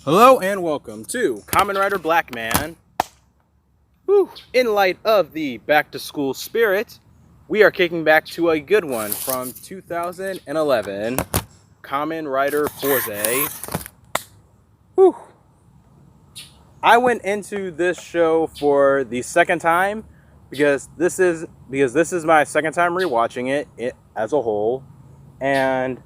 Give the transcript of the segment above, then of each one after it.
Hello and welcome to KamenRider Blackman. Whew. In light of the back to school spirit, we are kicking back to a good one from 2011, KamenRider Fourze. Whew. I went into this show for the second time because this is my second time rewatching it as a whole, and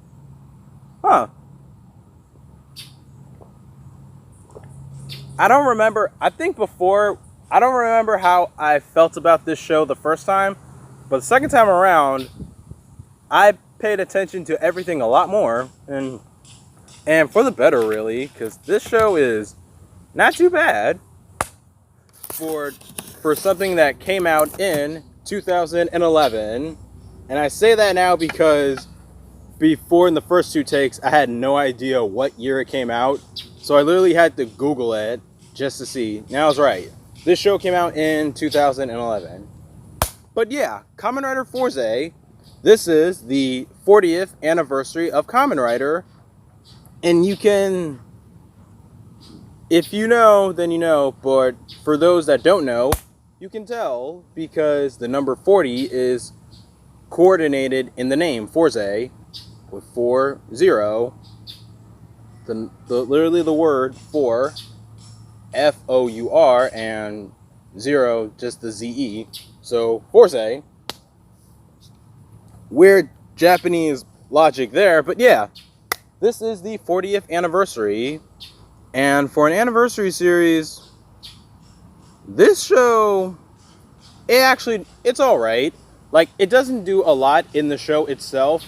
I don't remember. I don't remember how I felt about this show the first time, but the second time around, I paid attention to everything a lot more, and for the better, really, because this show is not too bad for something that came out in 2011. And I say that now because before, in the first two takes, I had no idea what year it came out, so I literally had to Google it just to see. Now I was right. This show came out in 2011. But yeah, KamenRider Fourze. This is the 40th anniversary of KamenRider. And you can, if you know, then you know. But for those that don't know, you can tell because the number 40 is coordinated in the name Fourze with 40. Literally the word for, Four, and 0 just the ZE. So Fourze. Weird Japanese logic there, but yeah. This is the 40th anniversary, and for an anniversary series, this show, it's alright. Like, it doesn't do a lot in the show itself,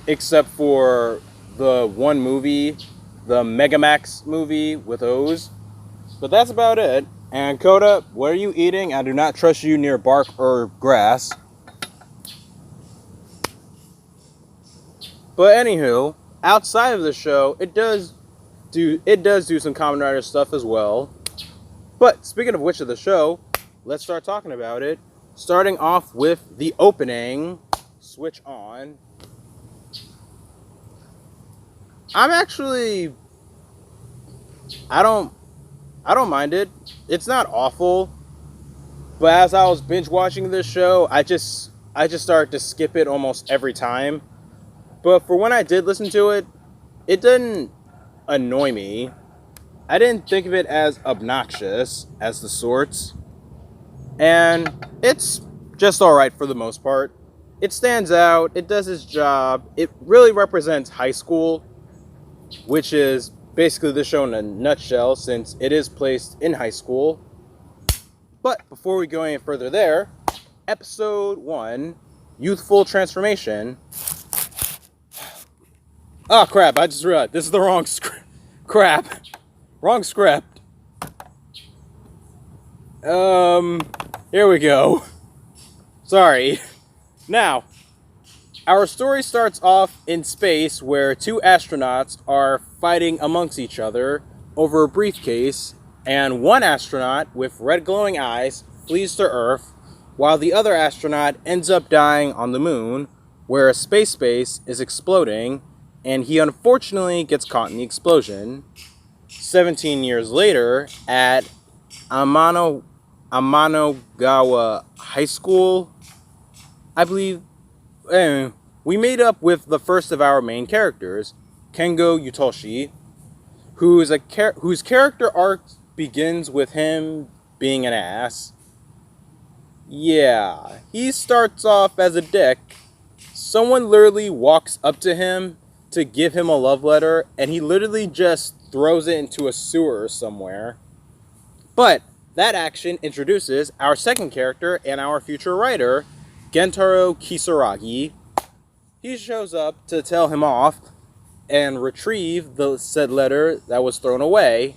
except for the one movie, the Megamax movie with O's. But that's about it. And Coda, what are you eating? I do not trust you near bark or grass. But anywho, outside of the show, it does do some KamenRider stuff as well. But speaking of which of the show, let's start talking about it. Starting off with the opening, switch on. I don't mind it. It's not awful. But as I was binge watching this show, I just started to skip it almost every time. But for when I did listen to it, it didn't annoy me. I didn't think of it as obnoxious as the sorts. And it's just alright for the most part. It stands out, it does its job, it really represents high school, which is basically the show in a nutshell since it is placed in high school. But before we go any further there, episode 1, Youthful Transformation. Oh crap, I just realized this is the wrong script. Crap. Wrong script. Here we go. Sorry. Now, our story starts off in space where two astronauts are fighting amongst each other over a briefcase, and one astronaut with red glowing eyes flees to Earth, while the other astronaut ends up dying on the moon, where a space base is exploding, and he unfortunately gets caught in the explosion. 17 years later, at Amanagawa High School, I believe, we made up with the first of our main characters, Kengo Yutoshi, whose character arc begins with him being an ass. Yeah, he starts off as a dick. Someone literally walks up to him to give him a love letter, and he literally just throws it into a sewer somewhere. But that action introduces our second character and our future writer, Gentaro Kisaragi. He shows up to tell him off and retrieve the said letter that was thrown away.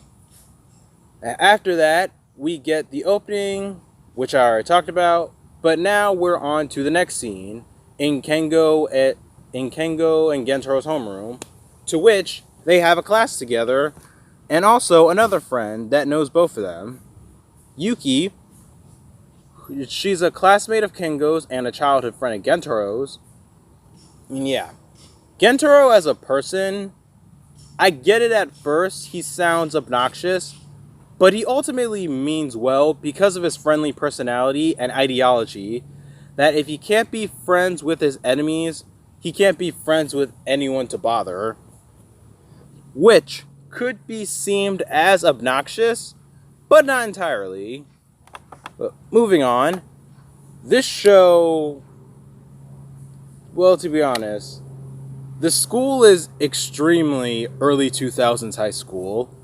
After that, we get the opening, which I already talked about, but now we're on to the next scene in Kengo and Gentaro's homeroom, to which they have a class together, and also another friend that knows both of them. Yuki, she's a classmate of Kengo's and a childhood friend of Gentaro's. And yeah, Gentaro as a person, I get it at first, he sounds obnoxious, but he ultimately means well because of his friendly personality and ideology, that if he can't be friends with his enemies, he can't be friends with anyone to bother. Which could be seemed as obnoxious, but not entirely. But moving on, this show, well, to be honest, the school is extremely early 2000s high school.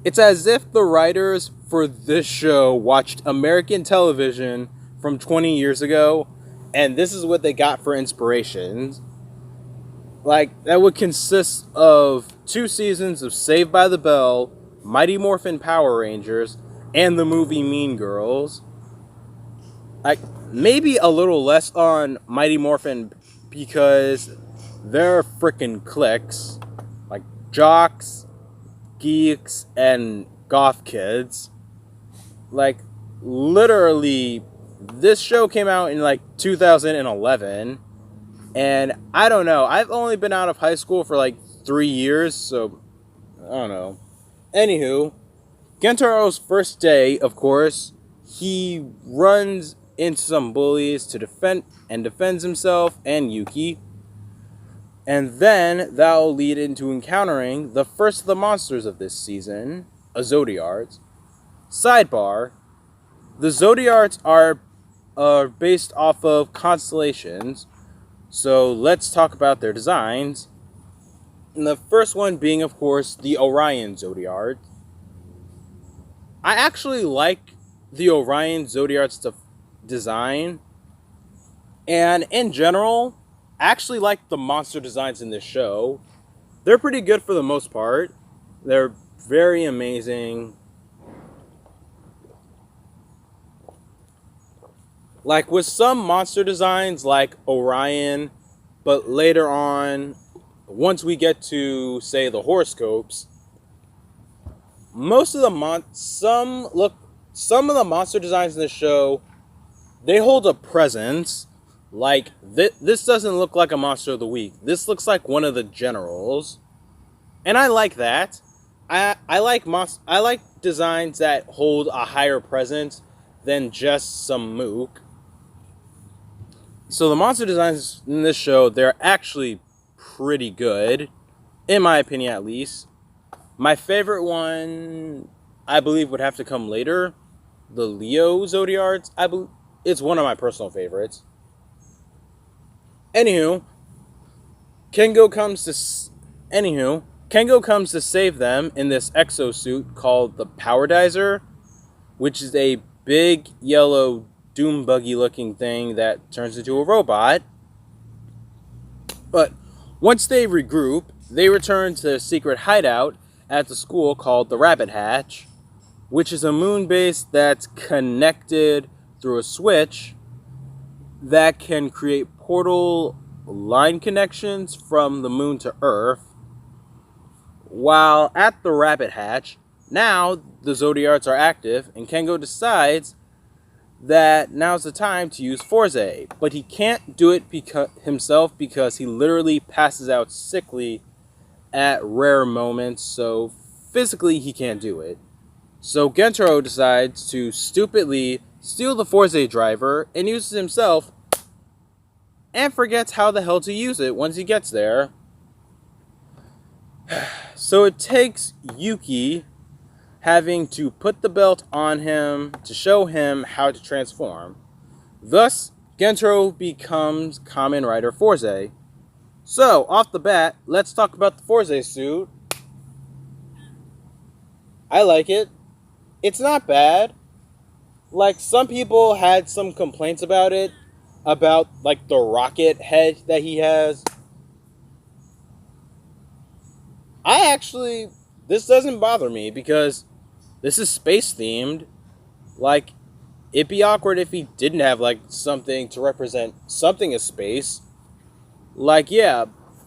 It's as if the writers for this show watched American television from 20 years ago, and this is what they got for inspiration. Like, that would consist of 2 seasons of Saved by the Bell, Mighty Morphin Power Rangers, and the movie Mean Girls. Like, maybe a little less on Mighty Morphin because they're frickin' cliques. Like, jocks, geeks, and goth kids. Like, literally, this show came out in, like, 2011. And I don't know. I've only been out of high school for, like, 3 years, so I don't know. Anywho, Gentaro's first day, of course, he runs into some bullies to defends himself and Yuki. And then that'll lead into encountering the first of the monsters of this season, a Zodiarts. Sidebar, the Zodiarts are based off of constellations, so let's talk about their designs. And the first one being, of course, the Orion Zodiart. I actually like the Orion Zodiart's design, and in general, I actually like the monster designs in this show. They're pretty good for the most part. They're very amazing. Like with some monster designs like Orion, but later on, once we get to, say, the horoscopes, most of the some of the monster designs in the show, they hold a presence. Like, this doesn't look like a monster of the week. This looks like one of the generals. And I like that. I like designs that hold a higher presence than just some mook. So the monster designs in this show, they're actually pretty good, in my opinion at least. My favorite one, I believe, would have to come later. The Leo Zodiarts, it's one of my personal favorites. Anywho, Kengo comes to save them in this exosuit called the Powerdizer, which is a big yellow doom buggy looking thing that turns into a robot. But once they regroup, they return to their secret hideout at the school called the Rabbit Hatch, which is a moon base that's connected through a switch that can create portal line connections from the moon to Earth. While at the Rabbit Hatch, now the Zodiarts are active, and Kengo decides that now's the time to use Fourze, but he can't do it himself because he literally passes out sickly at rare moments, so physically he can't do it. So Gentaro decides to stupidly steal the Fourze driver and uses himself, and forgets how the hell to use it once he gets there. So it takes Yuki having to put the belt on him to show him how to transform. Thus, Gentaro becomes KamenRider Fourze. So, off the bat, let's talk about the Fourze suit. I like it. It's not bad. Like, some people had some complaints about it, about, like, the rocket head that he has. This doesn't bother me because this is space themed. Like, it'd be awkward if he didn't have, like, something to represent something as space. Like, yeah,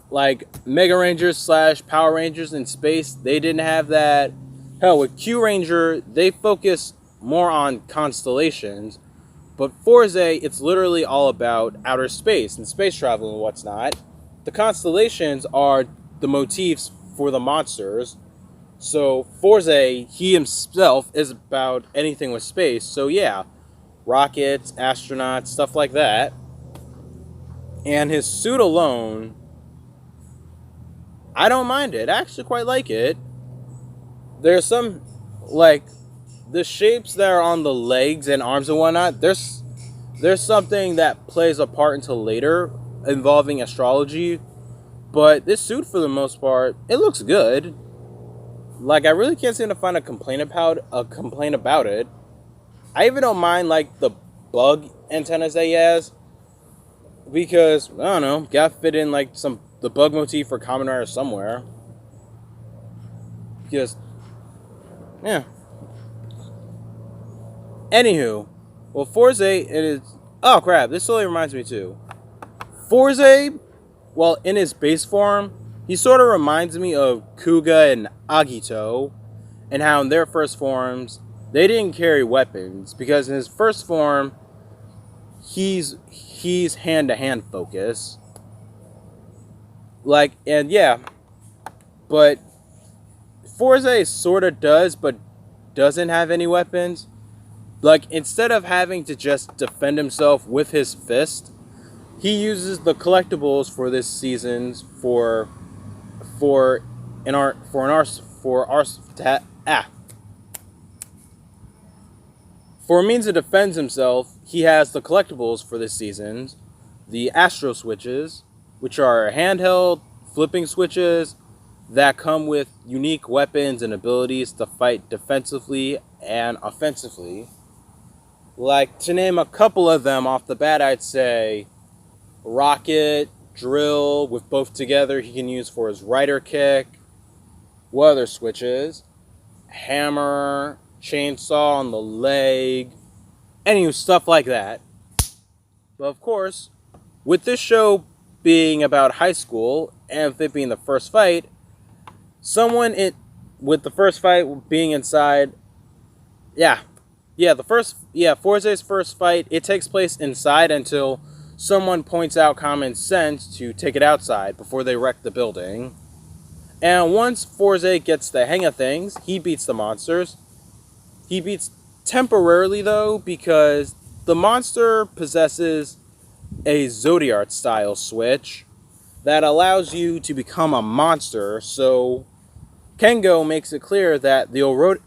like Mega Rangers / Power Rangers in space, they didn't have that. Hell, with Q Ranger, they focus more on constellations. But Fourze, it's literally all about outer space and space travel and what's not. The constellations are the motifs for the monsters. So Fourze, he himself is about anything with space. So yeah, rockets, astronauts, stuff like that. And his suit alone, I don't mind it. I actually quite like it. There's some, like, the shapes that are on the legs and arms and whatnot, there's something that plays a part until later involving astrology. But this suit, for the most part, it looks good. Like, I really can't seem to find a complaint about it. I even don't mind, like, the bug antennas that he has, because I don't know, gotta fit in like the bug motif for KamenRider somewhere. Because yeah. Anywho, well, Fourze, it is. Oh crap! This totally reminds me too. Fourze, well, in his base form, he sort of reminds me of Kuga and Agito, and how in their first forms they didn't carry weapons, because in his first form he's hand-to-hand focus. Like, and yeah, but Fourze sort of does, but doesn't have any weapons. Like, instead of having to just defend himself with his fist, he uses the collectibles for this season's for means to defend himself. He has the collectibles for this season's, the Astro switches, which are handheld flipping switches that come with unique weapons and abilities to fight defensively and offensively. Like, to name a couple of them off the bat, I'd say Rocket, Drill, with both together he can use for his rider kick. What other switches? Hammer, chainsaw on the leg, any stuff like that. But of course, with this show being about high school, and it being the first fight, with the first fight being inside, Fourze's first fight, it takes place inside until someone points out common sense to take it outside before they wreck the building. And once Fourze gets the hang of things, he beats the monsters. He beats temporarily, though, because the monster possesses a Zodiac style switch that allows you to become a monster. So Kengo makes it clear that the Orion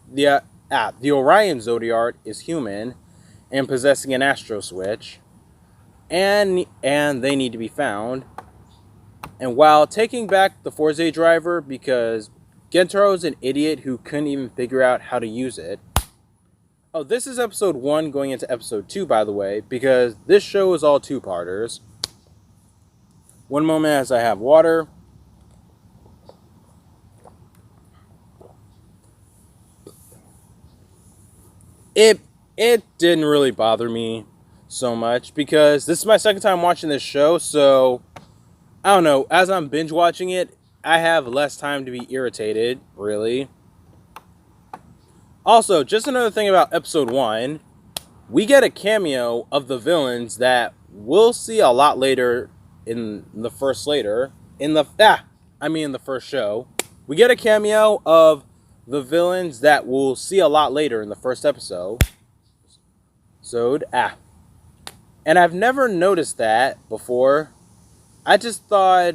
Zodiac is human and possessing an Astro switch, and they need to be found. And while taking back the Fourze driver, because Gentaro's an idiot who couldn't even figure out how to use it. Oh, this is episode 1 going into episode 2, by the way, because this show is all two-parters. One moment as I have water. It didn't really bother me so much, because this is my second time watching this show, so I don't know, as I'm binge watching it, I have less time to be irritated, really. Also, just another thing about episode 1, we get a cameo of the villains that we'll see a lot later in the first show. We get a cameo of the villains that we'll see a lot later in the first episode. And I've never noticed that before. I just thought,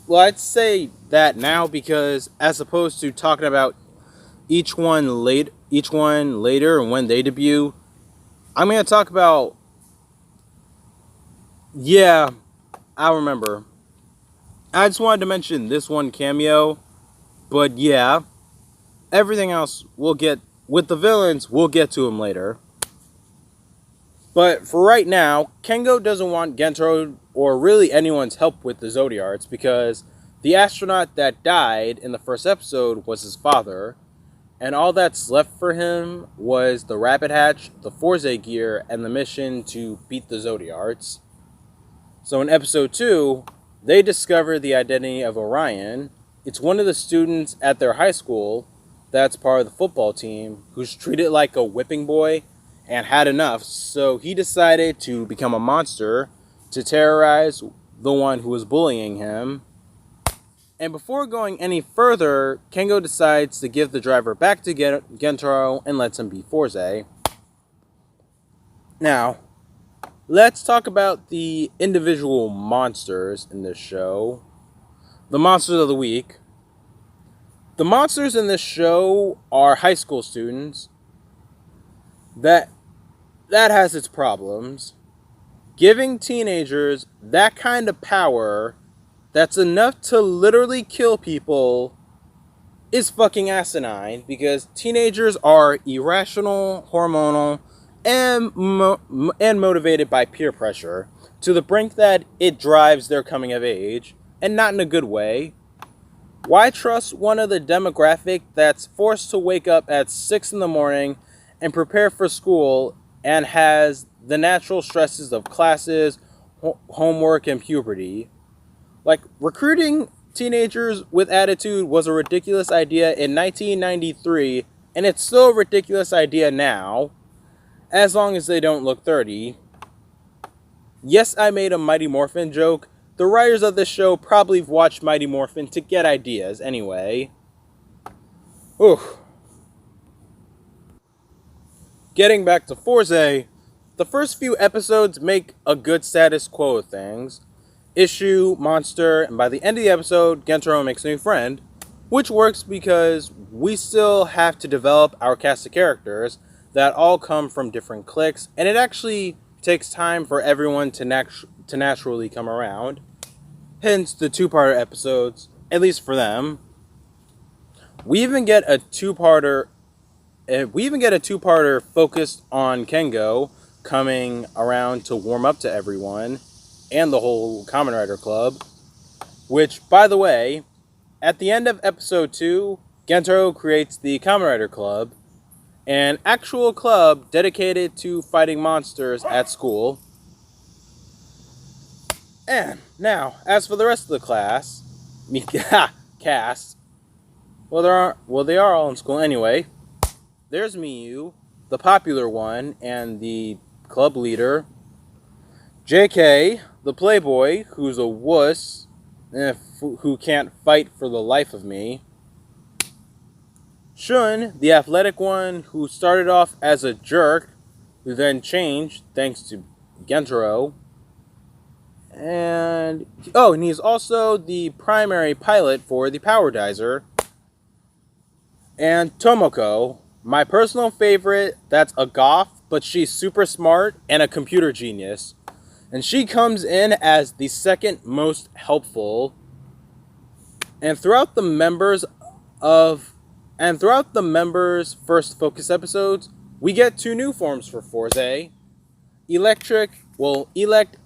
well, I'd say that now, because as opposed to talking about each one later and when they debut, I'm going to talk about, I remember. I just wanted to mention this one cameo, but yeah, everything else we'll get, with the villains, we'll get to them later. But for right now, Kengo doesn't want Gentaro or really anyone's help with the Zodiacs, because the astronaut that died in the first episode was his father, and all that's left for him was the Rabbit Hatch, the Fourze gear, and the mission to beat the Zodiacs. So in episode 2, they discover the identity of Orion. It's one of the students at their high school that's part of the football team who's treated like a whipping boy and had enough, so he decided to become a monster to terrorize the one who was bullying him. And before going any further, Kengo decides to give the driver back to Gentaro and lets him be Fourze. Now, let's talk about the individual monsters in this show. The monsters of the week. The monsters in this show are high school students. That has its problems. Giving teenagers that kind of power that's enough to literally kill people is fucking asinine, because teenagers are irrational, hormonal, and motivated by peer pressure to the brink that it drives their coming of age, and not in a good way. Why trust one of the demographic that's forced to wake up at 6 in the morning and prepare for school and has the natural stresses of classes, homework, and puberty? Like, recruiting teenagers with attitude was a ridiculous idea in 1993, and it's still a ridiculous idea now, as long as they don't look 30. Yes, I made a Mighty Morphin joke. The writers of this show probably watched Mighty Morphin to get ideas anyway. Oof. Getting back to Fourze, the first few episodes make a good status quo of things. Issue, monster, and by the end of the episode, Gentaro makes a new friend, which works because we still have to develop our cast of characters that all come from different cliques, and it actually takes time for everyone to naturally come around. Hence the two-parter episodes, at least for them. We even get a two-parter focused on Kengo coming around to warm up to everyone and the whole KamenRider Club, which, by the way, at the end of episode 2, Gentaro creates the KamenRider Club, an actual club dedicated to fighting monsters at school. And now, as for the rest of the cast, they are all in school anyway. There's Miyu, the popular one and the club leader. JK, the playboy, who's a wuss, who can't fight for the life of me. Shun, the athletic one, who started off as a jerk, who then changed thanks to Gentaro. And he's also the primary pilot for the Power Dizer. And Tomoko, my personal favorite, that's a goth, but she's super smart and a computer genius. And she comes in as the second most helpful. And throughout the members' first focus episodes, we get 2 new forms for Fourze. Elect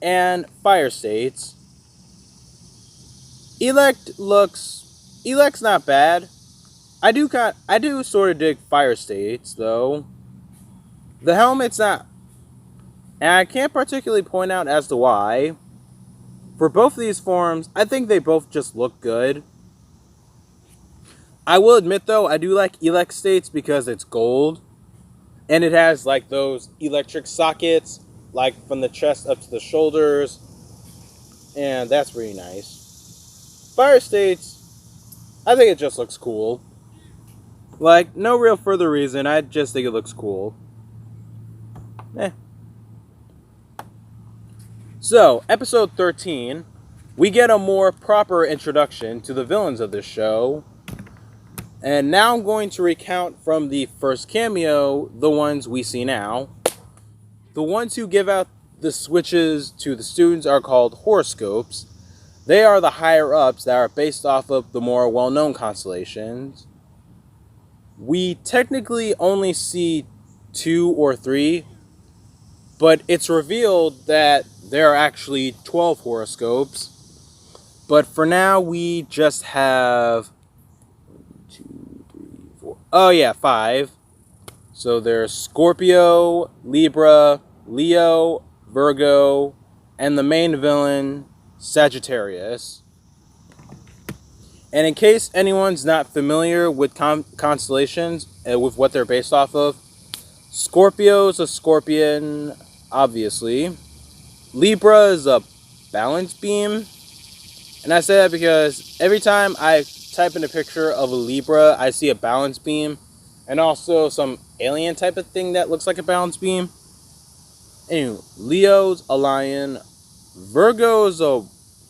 and Fire States. Elect's not bad. I do sort of dig Fire States though. The helmet's not, and I can't particularly point out as to why. For both of these forms, I think they both just look good. I will admit though, I do like Elect States because it's gold. And it has like those electric sockets, like from the chest up to the shoulders. And that's really nice. Fire States, I think it just looks cool. Like, no real further reason, I just think it looks cool. So, episode 13, we get a more proper introduction to the villains of this show. And now I'm going to recount from the first cameo the ones we see now. The ones who give out the switches to the students are called horoscopes. They are the higher-ups that are based off of the more well-known constellations. We technically only see 2 or 3, but it's revealed that there are actually 12 horoscopes. But for now, we just have 5. So there's Scorpio, Libra, Leo, Virgo, and the main villain, Sagittarius. And in case anyone's not familiar with constellations, with what they're based off of, Scorpio's a scorpion, obviously. Libra is a balance beam. And I say that because every time I type in a picture of a Libra, I see a balance beam and also some alien type of thing that looks like a balance beam. Anyway, Leo's a lion, Virgo's a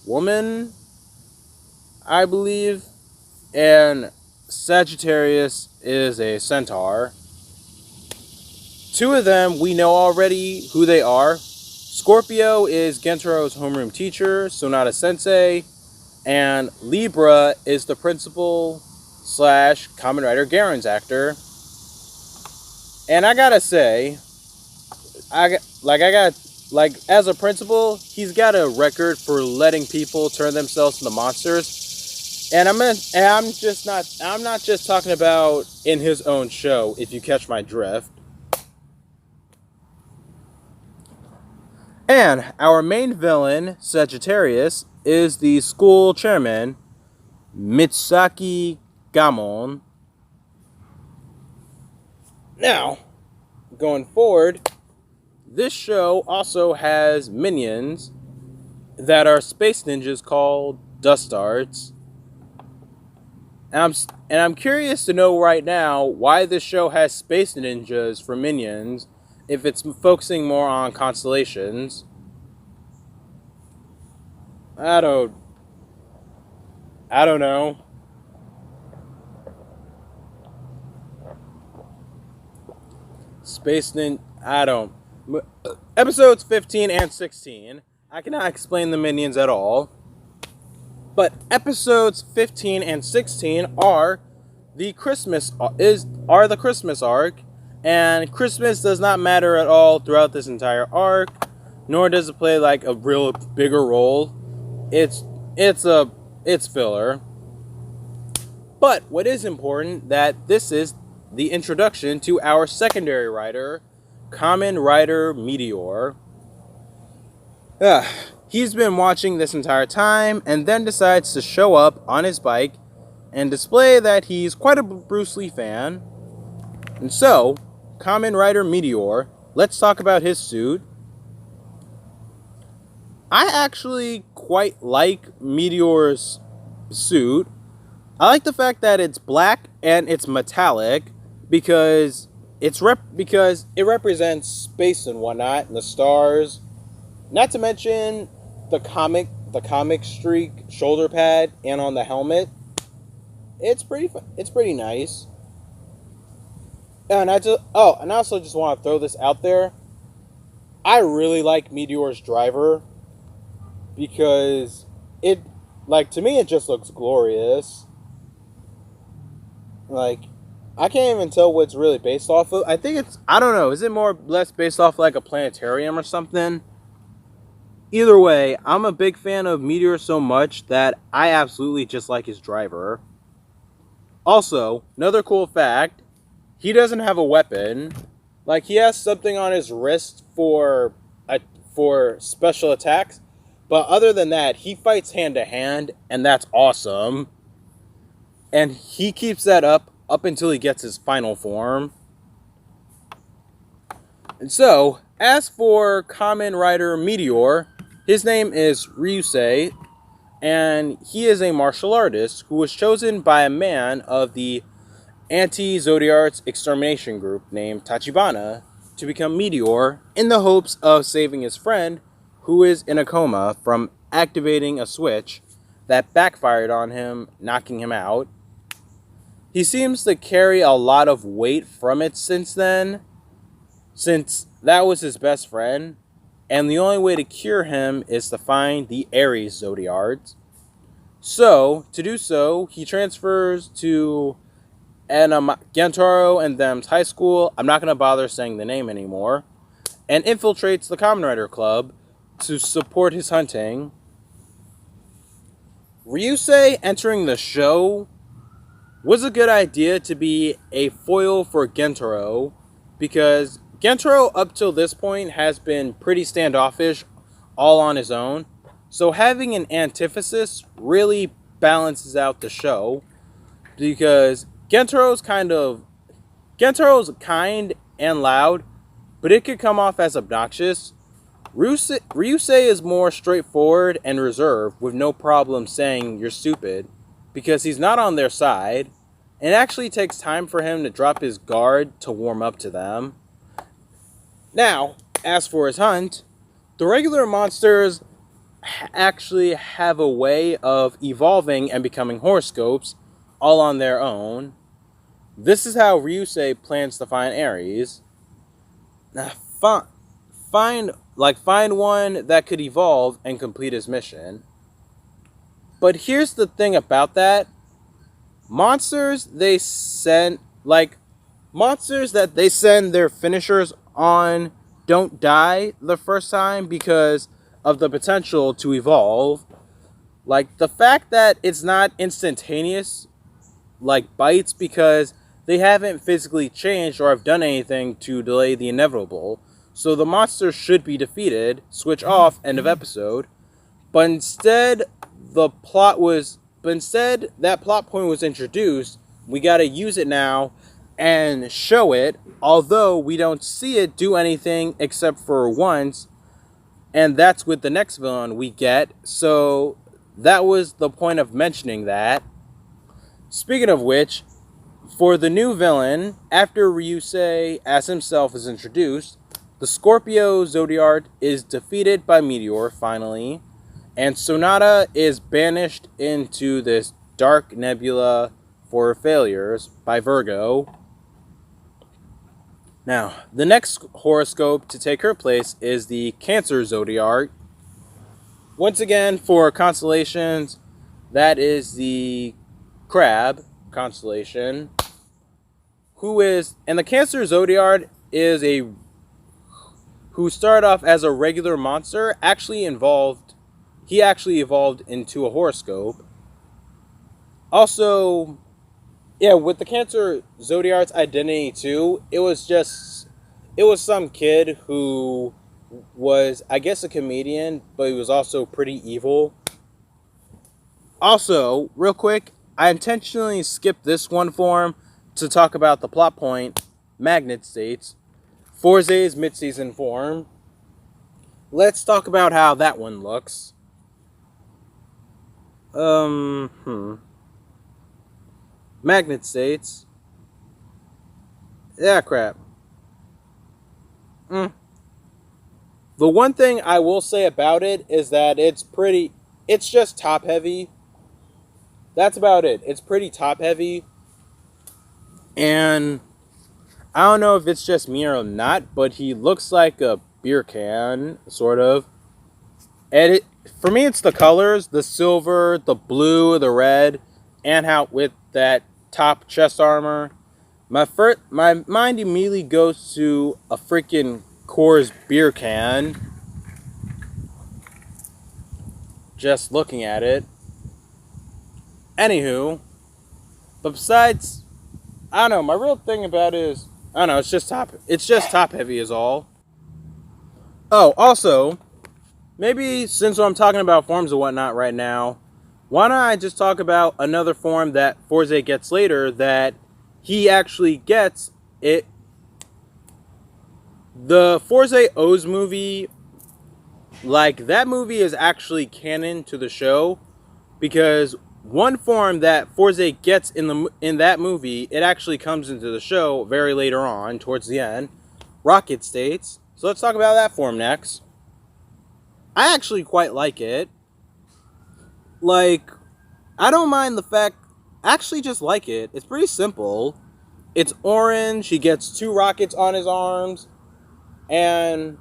woman, I believe, and Sagittarius is a centaur. Two of them, we know already who they are. Scorpio is Gentaro's homeroom teacher, Sonata Sensei, and Libra is the principal / KamenRider Garen's actor. And I gotta say, as a principal, he's got a record for letting people turn themselves into monsters. And I'm not just talking about in his own show, if you catch my drift. And our main villain, Sagittarius, is the school chairman, Mitsaki Gamon. Now, going forward, this show also has minions that are space ninjas called Dustards. And I'm curious to know right now why this show has space ninjas for minions if it's focusing more on constellations. I don't know. Episodes 15 and 16, I cannot explain the minions at all. But episodes 15 and 16 are the Christmas arc, and Christmas does not matter at all throughout this entire arc, nor does it play like a real bigger role. It's filler. But what is important that this is the introduction to our secondary rider, KamenRider Meteor. He's been watching this entire time and then decides to show up on his bike and display that he's quite a Bruce Lee fan. And so, KamenRider Meteor, let's talk about his suit. I actually quite like Meteor's suit. I like the fact that it's black and it's metallic because it represents space and whatnot and the stars. Not to mention the comic streak shoulder pad and on the helmet. It's pretty nice. And I also just want to throw this out there. I really like Meteor's driver because to me it just looks glorious. Like, I can't even tell what it's really based off of. I think I don't know, is it more or less based off like a planetarium or something? Either way, I'm a big fan of Meteor so much that I absolutely just like his driver. Also, another cool fact, he doesn't have a weapon. Like, he has something on his wrist for special attacks, but other than that, he fights hand to hand, and that's awesome. And he keeps that up until he gets his final form. And so, as for KamenRider Meteor, his name is Ryusei, and he is a martial artist who was chosen by a man of the anti-Zodiarts extermination group named Tachibana to become Meteor in the hopes of saving his friend, who is in a coma, from activating a switch that backfired on him, knocking him out. He seems to carry a lot of weight from it since then, since that was his best friend, and the only way to cure him is to find the Aries Zodiarts. So, to do so, he transfers to Gentaro and them's high school, I'm not going to bother saying the name anymore, and infiltrates the KamenRider Club to support his hunting. Ryusei entering the show was a good idea to be a foil for Gentaro, because Gentaro up till this point has been pretty standoffish all on his own, so having an antithesis really balances out the show, because Gentaro's kind and loud, but it could come off as obnoxious, Ryusei is more straightforward and reserved, with no problem saying you're stupid, because he's not on their side. It actually takes time for him to drop his guard to warm up to them. Now, as for his hunt, the regular monsters actually have a way of evolving and becoming horoscopes all on their own. This is how Ryusei plans to find Ares. Now, find one that could evolve and complete his mission. But here's the thing about that. Monsters that they send their finishers on don't die the first time because of the potential to evolve. Like, the fact that it's not instantaneous, like bites, because they haven't physically changed or have done anything to delay the inevitable. So the monster should be defeated, switch off, end of episode. But instead, that plot point was introduced. We gotta use it now and show it, although we don't see it do anything except for once, and that's with the next villain we get. So that was the point of mentioning that. Speaking of which, for the new villain, after Ryusei as himself is introduced, the Scorpio Zodiac is defeated by Meteor finally, and Sonata is banished into this dark nebula for failures by Virgo. Now, the next horoscope to take her place is the Cancer Zodiac. Once again, for constellations, that is the Crab constellation. And the Cancer Zodiac who started off as a regular monster, he actually evolved into a horoscope. Also, yeah, with the Cancer Zodiac's identity too, it was some kid who was, I guess, a comedian, but he was also pretty evil. Also, real quick, I intentionally skipped this one form to talk about the plot point, Magnet States, Fourze's mid-season form. Let's talk about how that one looks. Magnet States. Yeah, crap. The one thing I will say about it is that it's just top heavy. That's about it. It's pretty top heavy. And I don't know if it's just me or not, but he looks like a beer can, sort of. And for me, it's the colors, the silver, the blue, the red, and how with that top chest armor. My mind immediately goes to a freaking Coors beer can. Just looking at it. Anywho, but besides, I don't know, my real thing about it is, I don't know, it's just top heavy is all. Oh, also, maybe since I'm talking about forms and whatnot right now, why don't I just talk about another form that Fourze gets later that he actually gets it. The Fourze O's movie, like, that movie is actually canon to the show, because one form that Fourze gets in that movie, it actually comes into the show very later on, towards the end. Rocket States. So let's talk about that form next. I actually quite like it. Like, I don't mind the fact, I actually just like it. It's pretty simple. It's orange, he gets 2 rockets on his arms, and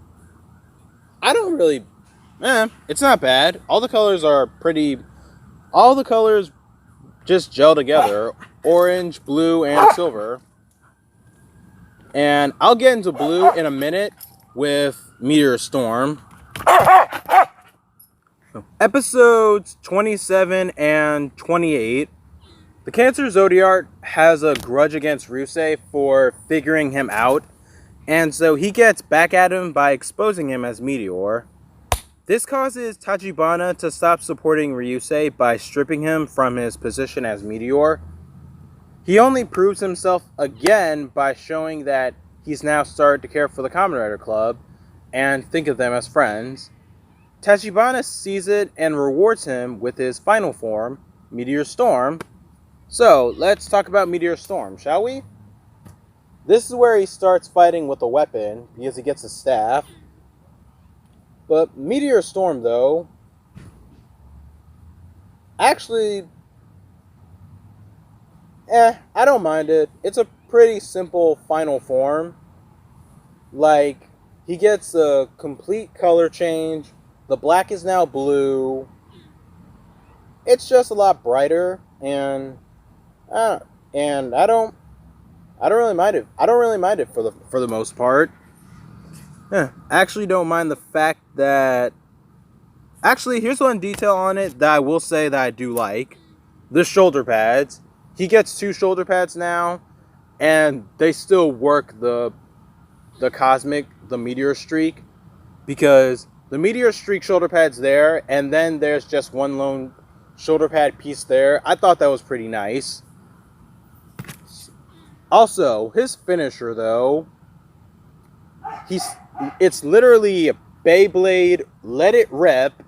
I don't really, it's not bad. All the colors just gel together. Orange, blue, and silver. And I'll get into blue in a minute with Meteor Storm. Episodes 27 and 28. The Cancer Zodiac has a grudge against Ryusei for figuring him out, and so he gets back at him by exposing him as Meteor. This causes Tachibana to stop supporting Ryusei by stripping him from his position as Meteor. He only proves himself again by showing that he's now started to care for the KamenRider Club, and think of them as friends, Tachibana sees it and rewards him with his final form, Meteor Storm. So, let's talk about Meteor Storm, shall we? This is where he starts fighting with a weapon, because he gets a staff. But Meteor Storm, though, actually, I don't mind it. It's a pretty simple final form. Like, he gets a complete color change. The black is now blue. It's just a lot brighter, and I don't really mind it. I don't really mind it for the most part. I actually don't mind the fact that... Actually, here's one detail on it that I will say that I do like. The shoulder pads. He gets 2 shoulder pads now, and they still work the Meteor Streak, because the Meteor Streak shoulder pad's there, and then there's just one lone shoulder pad piece there. I thought that was pretty nice. Also, his finisher, though, it's literally a Beyblade, let it rip,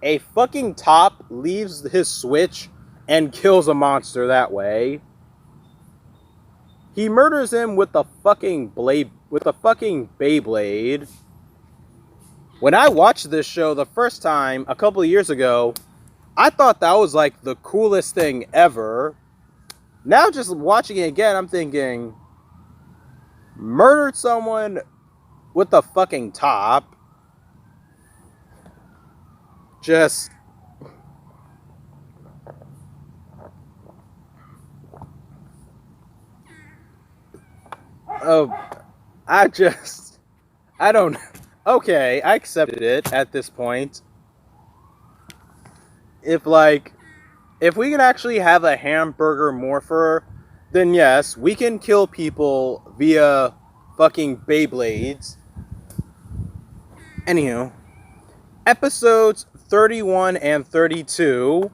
a fucking top leaves his switch and kills a monster that way. He murders him with the fucking Beyblade. When I watched this show the first time a couple of years ago, I thought that was like the coolest thing ever. Now just watching it again, I'm thinking, murdered someone with the fucking top. Just... Oh, I don't... Okay, I accepted it at this point. If we can actually have a hamburger morpher, then yes, we can kill people via fucking Beyblades. Anywho, episodes 31 and 32,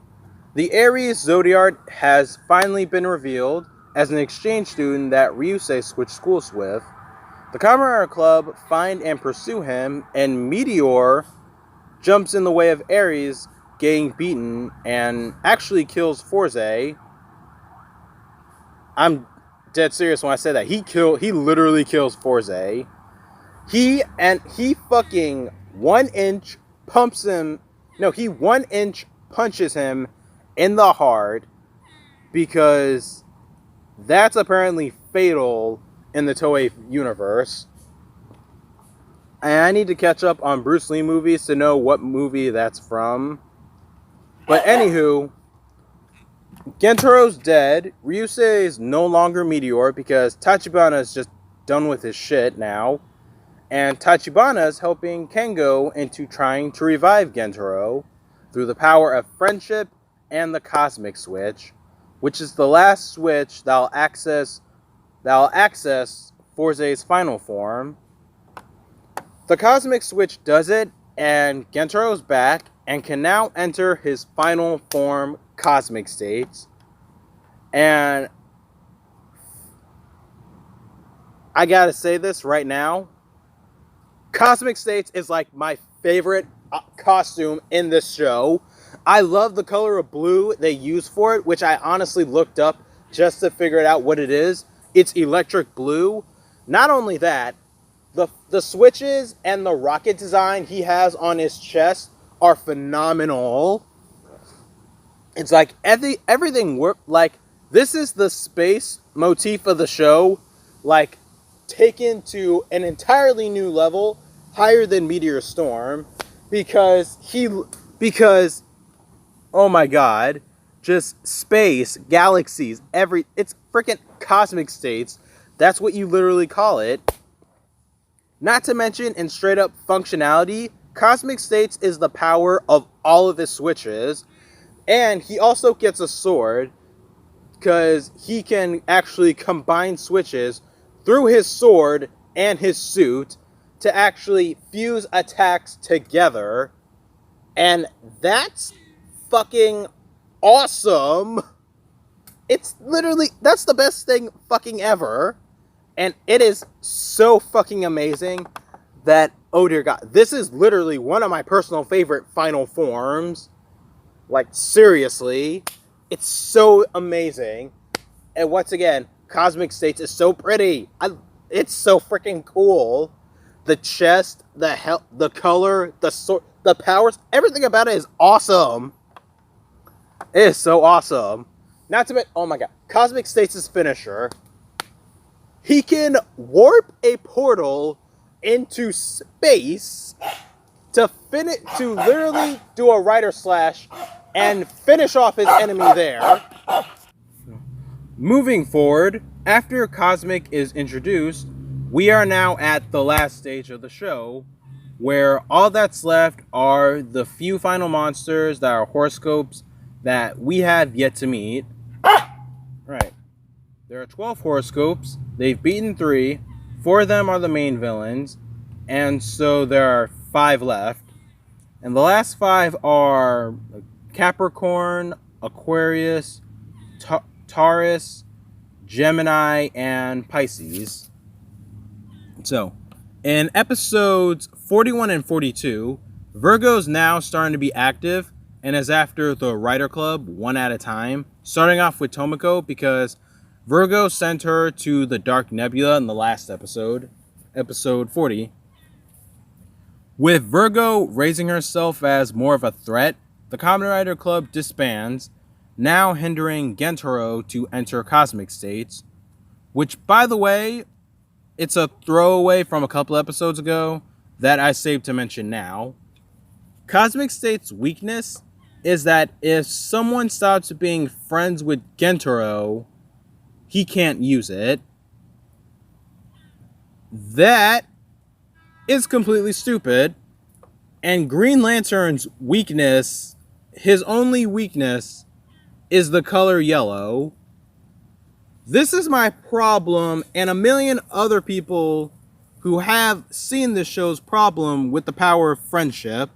the Aries Zodiac has finally been revealed as an exchange student that Ryusei switched schools with. The KamenRider Club find and pursue him, and Meteor jumps in the way of Aries getting beaten and actually kills Fourze. I'm dead serious when I say that. He literally kills Fourze. He fucking 1-inch pumps him. No, he 1-inch punches him in the heart, because that's apparently fatal in the Toei universe. And I need to catch up on Bruce Lee movies to know what movie that's from. But anywho, Gentaro's dead. Ryusei is no longer Meteor because Tachibana is just done with his shit now. And Tachibana is helping Kengo into trying to revive Gentaro through the power of friendship and the Cosmic Switch, which is the last switch that'll access Fourze's final form. The Cosmic Switch does it, and Gentaro's back and can now enter his final form, Cosmic States. And I gotta say this right now, Cosmic States is like my favorite costume in this show. I love the color of blue they use for it, which I honestly looked up just to figure out what it is. It's electric blue. Not only that, the switches and the rocket design he has on his chest are phenomenal. It's like everything worked. Like, this is the space motif of the show, like, taken to an entirely new level, higher than Meteor Storm, because oh my god, just space, galaxies, it's freaking Cosmic States. That's what you literally call it. Not to mention, in straight up functionality, Cosmic States is the power of all of his switches. And he also gets a sword, because he can actually combine switches through his sword and his suit to actually fuse attacks together. And that's fucking awesome. It's literally, that's the best thing fucking ever. And it is so fucking amazing. that, oh dear God, this is literally one of my personal favorite final forms. Like, seriously, it's so amazing. And once again, Cosmic States is so pretty. It's so freaking cool. The chest, the color, the powers, everything about it is awesome. It is so awesome. Not to mention, oh my God, Cosmic States' finisher. He can warp a portal into space to literally do a Rider Slash and finish off his enemy there. Moving forward, after Cosmic is introduced, we are now at the last stage of the show, where all that's left are the few final monsters that are horoscopes that we have yet to meet. Right. There are 12 horoscopes. They've beaten 3. 4 of them are the main villains. And so there are 5 left. And the last 5 are Capricorn, Aquarius, Taurus, Gemini, and Pisces. So, in episodes 41 and 42, Virgo's now starting to be active and is after the Rider Club one at a time, starting off with Tomoko because Virgo sent her to the Dark Nebula in the last episode, episode 40. With Virgo raising herself as more of a threat, the KamenRider Club disbands, now hindering Gentaro to enter Cosmic States, which, by the way, it's a throwaway from a couple episodes ago that I saved to mention now. Cosmic States' weakness is that if someone stops being friends with Gentaro, he can't use it. That is completely stupid. And Green Lantern's weakness, his only weakness, is the color yellow. This is my problem, and a million other people who have seen this show's problem with the power of friendship.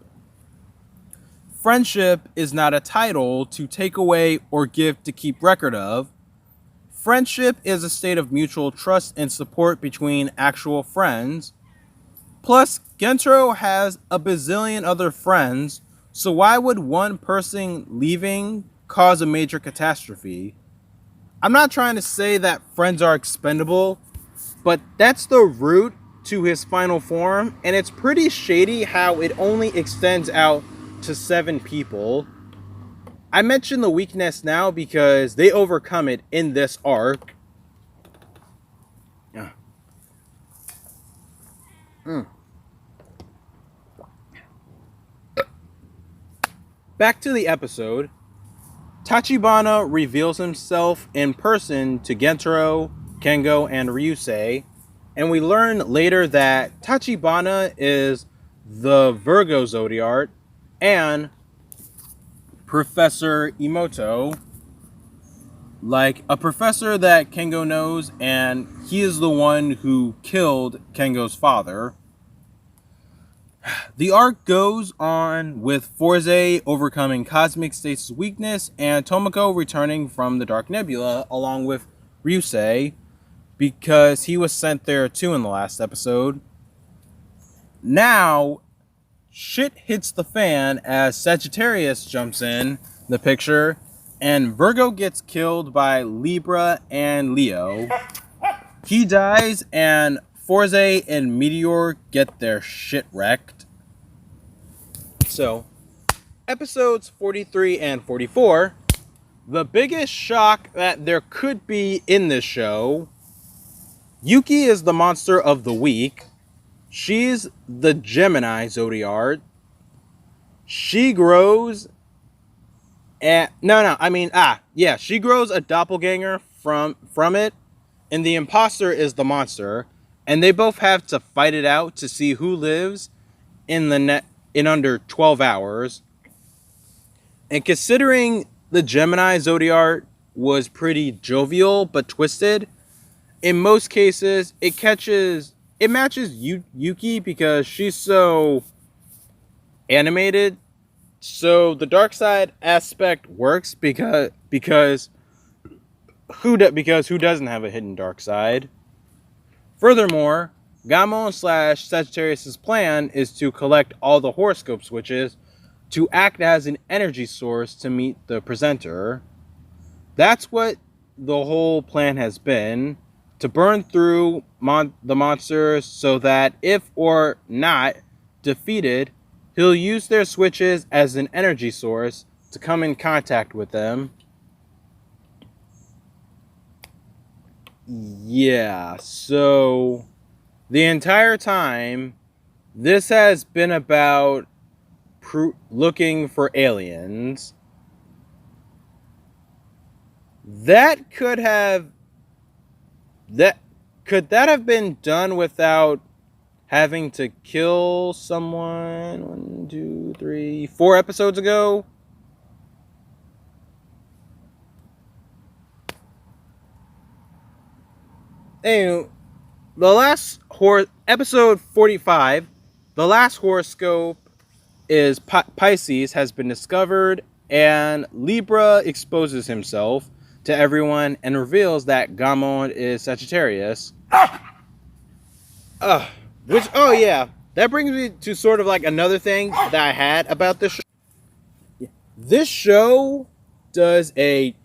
Friendship is not a title to take away or give to keep record of. Friendship is a state of mutual trust and support between actual friends. Plus, Gentaro has a bazillion other friends, so why would one person leaving cause a major catastrophe? I'm not trying to say that friends are expendable, but that's the root to his final form, and it's pretty shady how it only extends out to 7 people. I mention the weakness now because they overcome it in this arc. Yeah. Back to the episode. Tachibana reveals himself in person to Gentaro, Kengo, and Ryusei, and we learn later that Tachibana is the Virgo Zodiac and Professor Emoto, like a professor that Kengo knows, and he is the one who killed Kengo's father. The arc goes on with Fourze overcoming Cosmic States' weakness and Tomoko returning from the Dark Nebula along with Ryusei because he was sent there too in the last episode. Now, shit hits the fan as Sagittarius jumps in the picture and Virgo gets killed by Libra and Leo. He dies and Fourze and Meteor get their shit wrecked. So, episodes 43 and 44, the biggest shock that there could be in this show, Yuki is the monster of the week. She's the Gemini Zodiac. She grows she grows a doppelganger from it, and the imposter is the monster, and they both have to fight it out to see who lives in under 12 hours. And considering the Gemini Zodiac was pretty jovial but twisted, in most cases it matches Yuki because she's so animated. So the dark side aspect works because who doesn't have a hidden dark side? Furthermore, Gamon / Sagittarius' plan is to collect all the horoscope switches to act as an energy source to meet the presenter. That's what the whole plan has been, to burn through the monsters so that if or not defeated, he'll use their switches as an energy source to come in contact with them. Yeah, so the entire time, this has been about looking for aliens. Could that have been done without having to kill someone 1, 2, 3, 4 episodes ago? Anyway, episode 45, the last horoscope is Pisces has been discovered, and Libra exposes himself to everyone and reveals that Gamon is Sagittarius. That brings me to sort of like another thing that I had about this show. This show does a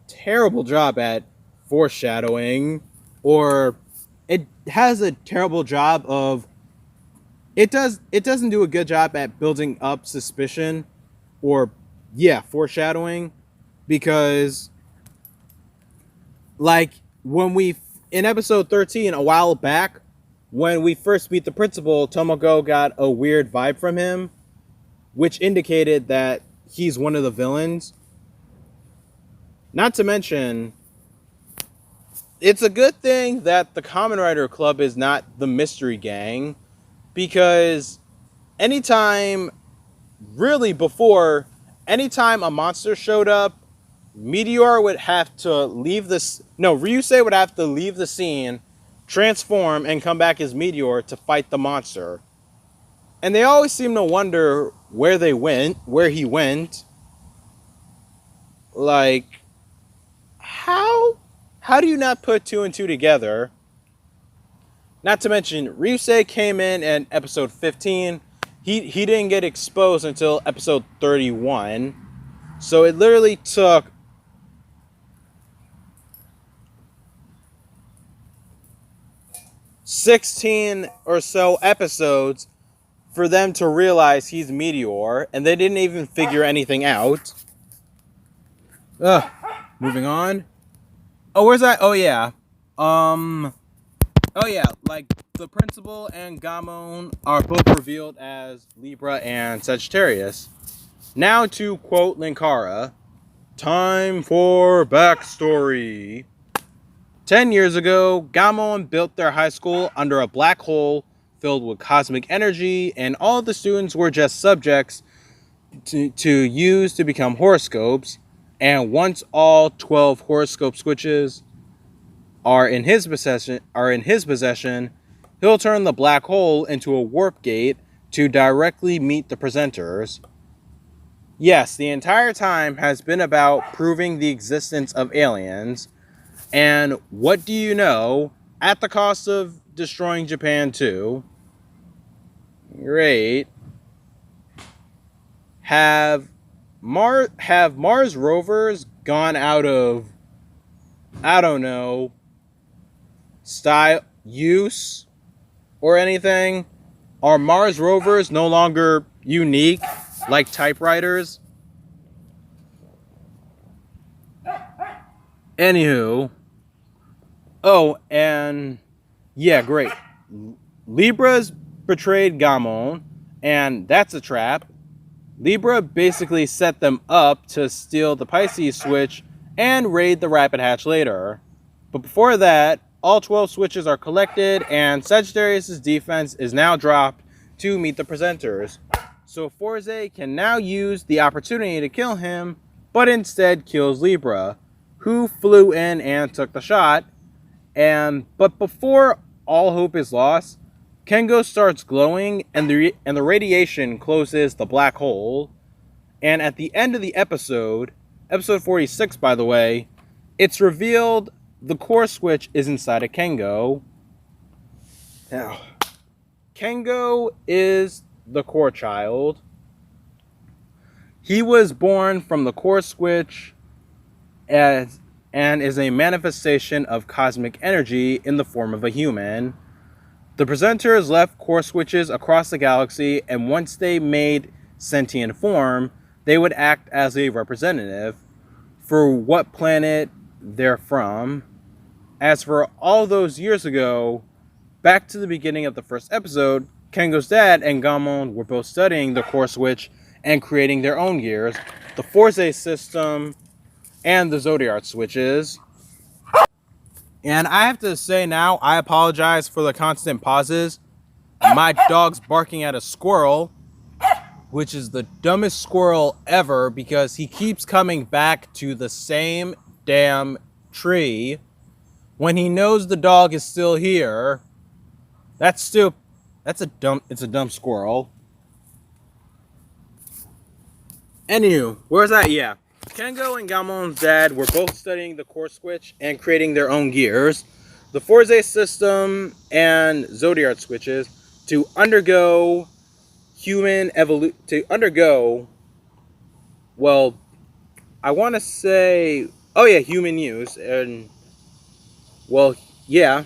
terrible job at foreshadowing, or it has a terrible job of it doesn't do a good job at building up suspicion or foreshadowing, because like when we in episode 13 a while back, when we first meet the principal, Tomoko got a weird vibe from him, which indicated that he's one of the villains. Not to mention, it's a good thing that the KamenRider Club is not the mystery gang, because anytime a monster showed up, Meteor would have to leave Ryusei would have to leave the scene, transform, and come back as Meteor to fight the monster. And they always seem to wonder where he went. Like, how do you not put 2 and 2 together? Not to mention, Ryusei came in episode 15. He didn't get exposed until episode 31. So it literally took 16 or so episodes for them to realize he's Meteor, and they didn't even figure anything out. Moving on. Oh, where's that? Oh yeah. Like the principal and Gamon are both revealed as Libra and Sagittarius. Now to quote Linkara, time for backstory. 10 years ago, Gamon built their high school under a black hole filled with cosmic energy, and all the students were just subjects to use to become horoscopes. And once all 12 horoscope switches are in his possession, he'll turn the black hole into a warp gate to directly meet the presenters. Yes, the entire time has been about proving the existence of aliens. And what do you know? At the cost of destroying Japan too. Great. Have Mars rovers gone out of, I don't know, use or anything? Are Mars rovers no longer unique like typewriters? Anywho. Oh, and yeah, great. Libra's betrayed Gamon, and that's a trap. Libra basically set them up to steal the Pisces switch and raid the Rapid Hatch later. But before that, all 12 switches are collected, and Sagittarius' defense is now dropped to meet the presenters. So Fourze can now use the opportunity to kill him, but instead kills Libra, who flew in and took the shot. But before all hope is lost, Kengo starts glowing, and the radiation closes the black hole. And at the end of the episode 46 by the way, it's revealed the core switch is inside of Kengo. Now, Kengo is the core child. He was born from the core switch and is a manifestation of cosmic energy in the form of a human. The presenters left core switches across the galaxy, and once they made sentient form, they would act as a representative for what planet they're from. As for all those years ago, back to the beginning of the first episode, Kengo's dad and Gamon were both studying the core switch and creating their own gears, the Fourze system, and the Zodiac switches. And I have to say now, I apologize for the constant pauses. My dog's barking at a squirrel, which is the dumbest squirrel ever because he keeps coming back to the same damn tree when he knows the dog is still here. That's stupid. It's a dumb squirrel. Anywho, where's that? Yeah. Kengo and Gamon's dad were both studying the core switch and creating their own gears, the Fourze system and Zodiac switches to undergo human evolution. Well, I want to say, human use, and well, yeah,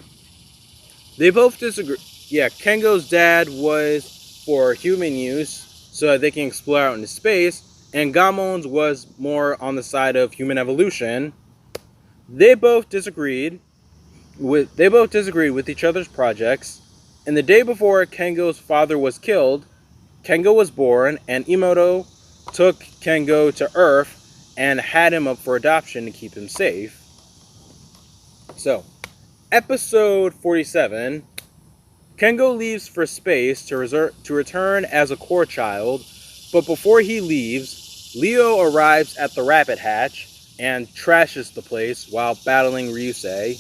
they both disagree. Yeah, Kengo's dad was for human use so that they can explore out into space, and Gamon's was more on the side of human evolution. They both disagreed with each other's projects, and the day before Kengo's father was killed, Kengo was born, and Imoto took Kengo to Earth and had him up for adoption to keep him safe. So, episode 47, Kengo leaves for space to return as a core child, but before he leaves, Leo arrives at the Rapid Hatch and trashes the place while battling Ryusei.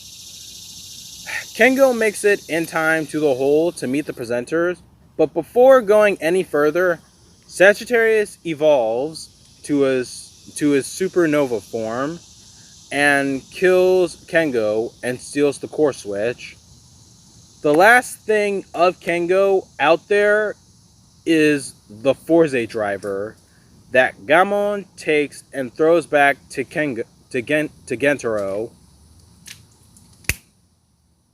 Kengo makes it in time to the hole to meet the presenters, but before going any further, Sagittarius evolves to his supernova form and kills Kengo and steals the core switch. The last thing of Kengo out there is the Fourze driver that Gamon takes and throws back to Gentaro.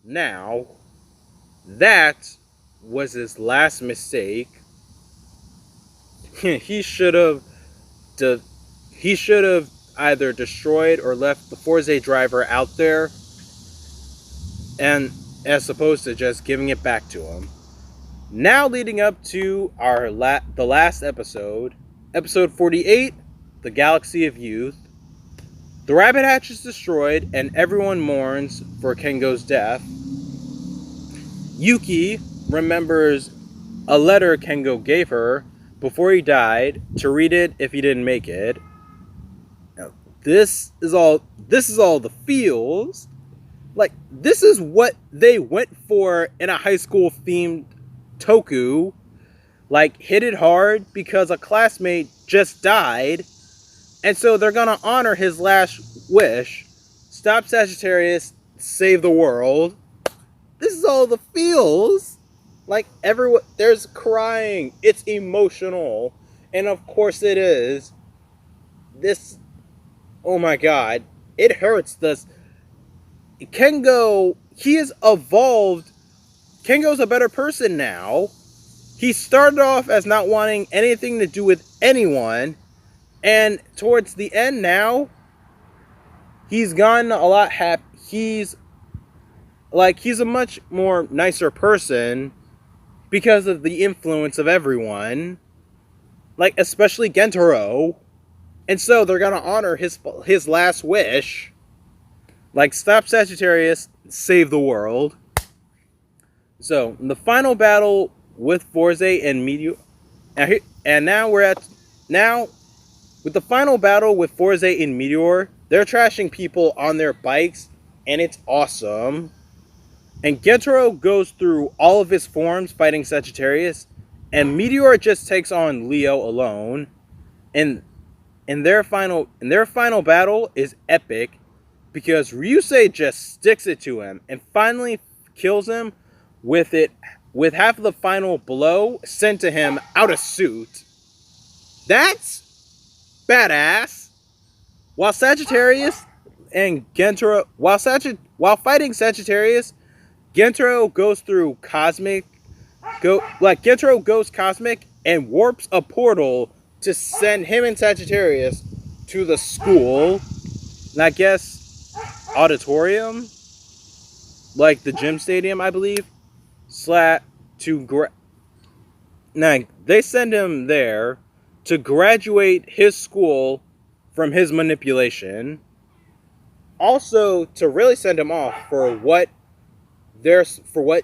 Now, that was his last mistake. He should have either destroyed or left the Fourze driver out there, and as opposed to just giving it back to him. Now leading up to the last episode, episode 48, the Galaxy of Youth. The Rabbit Hatch is destroyed and everyone mourns for Kengo's death. Yuki remembers a letter Kengo gave her before he died to read it if he didn't make it. Now, this is all the feels. Like, this is what they went for in a high school themed toku. Like, hit it hard because a classmate just died, and so they're gonna honor his last wish. Stop Sagittarius, save the world. This is all the feels. Like, everyone, there's crying. It's emotional. And of course it is. This, oh my god. It hurts. Kengo, he has evolved. Kengo's a better person now. He started off as not wanting anything to do with anyone. And towards the end now, he's gotten a lot happy. He's a much more nicer person because of the influence of everyone. Like, especially Gentaro. And so they're gonna honor his last wish. Like, stop Sagittarius, save the world. So, in the final battle with Fourze and Meteor... And now with the final battle with Fourze and Meteor, they're trashing people on their bikes, and it's awesome. And Gentaro goes through all of his forms fighting Sagittarius, and Meteor just takes on Leo alone. And their final battle is epic, because Ryusei just sticks it to him and finally kills him with half of the final blow sent to him out of suit. That's badass. While Sagittarius and Gentaro, while fighting Sagittarius, Gentaro goes through Gentaro goes cosmic and warps a portal to send him and Sagittarius to the school, and I guess auditorium, like the gym stadium, I believe. They send him there to graduate his school from his manipulation. Also, to really send him off for what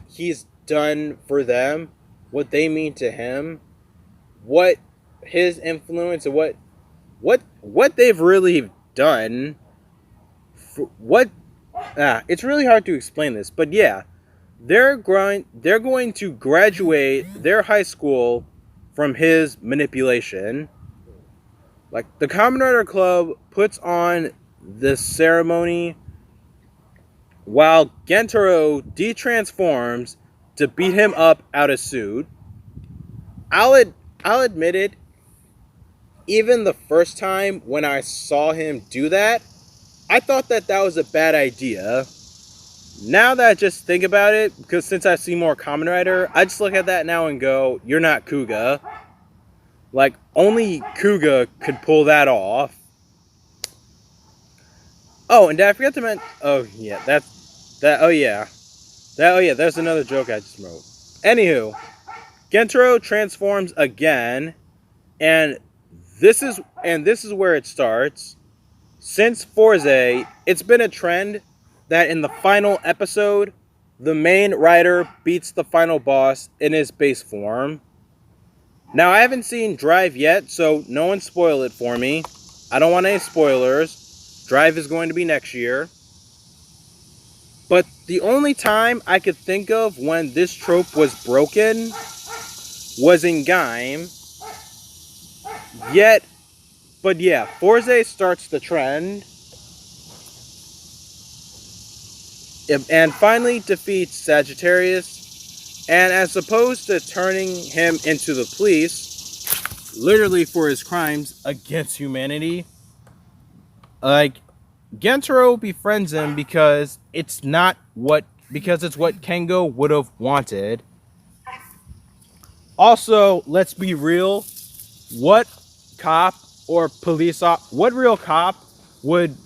he's done for them, what they mean to him, what his influence, and what they've really done. It's really hard to explain this, but yeah, they're going to graduate their high school from his manipulation. Like, the KamenRider Club puts on this ceremony while Gentaro de-transforms to beat him up out of suit. I'll admit it, even the first time when I saw him do that, I thought that was a bad idea. Now that I just think about it, because since I've seen more KamenRider, I just look at that now and go, you're not Kuga. Like, only Kuga could pull that off. Oh, and did I forget to mention... there's another joke I just wrote. Anywho, Gentaro transforms again, and this is where it starts. Since Fourze, it's been a trend that in the final episode, the main rider beats the final boss in his base form. Now, I haven't seen Drive yet, so no one spoil it for me. I don't want any spoilers. Drive is going to be next year. But the only time I could think of when this trope was broken was in Gaim. But yeah, Fourze starts the trend. And finally defeats Sagittarius. And as opposed to turning him into the police, literally for his crimes against humanity, like, Gentaro befriends him because it's what Kengo would have wanted. Also, let's be real, what real cop would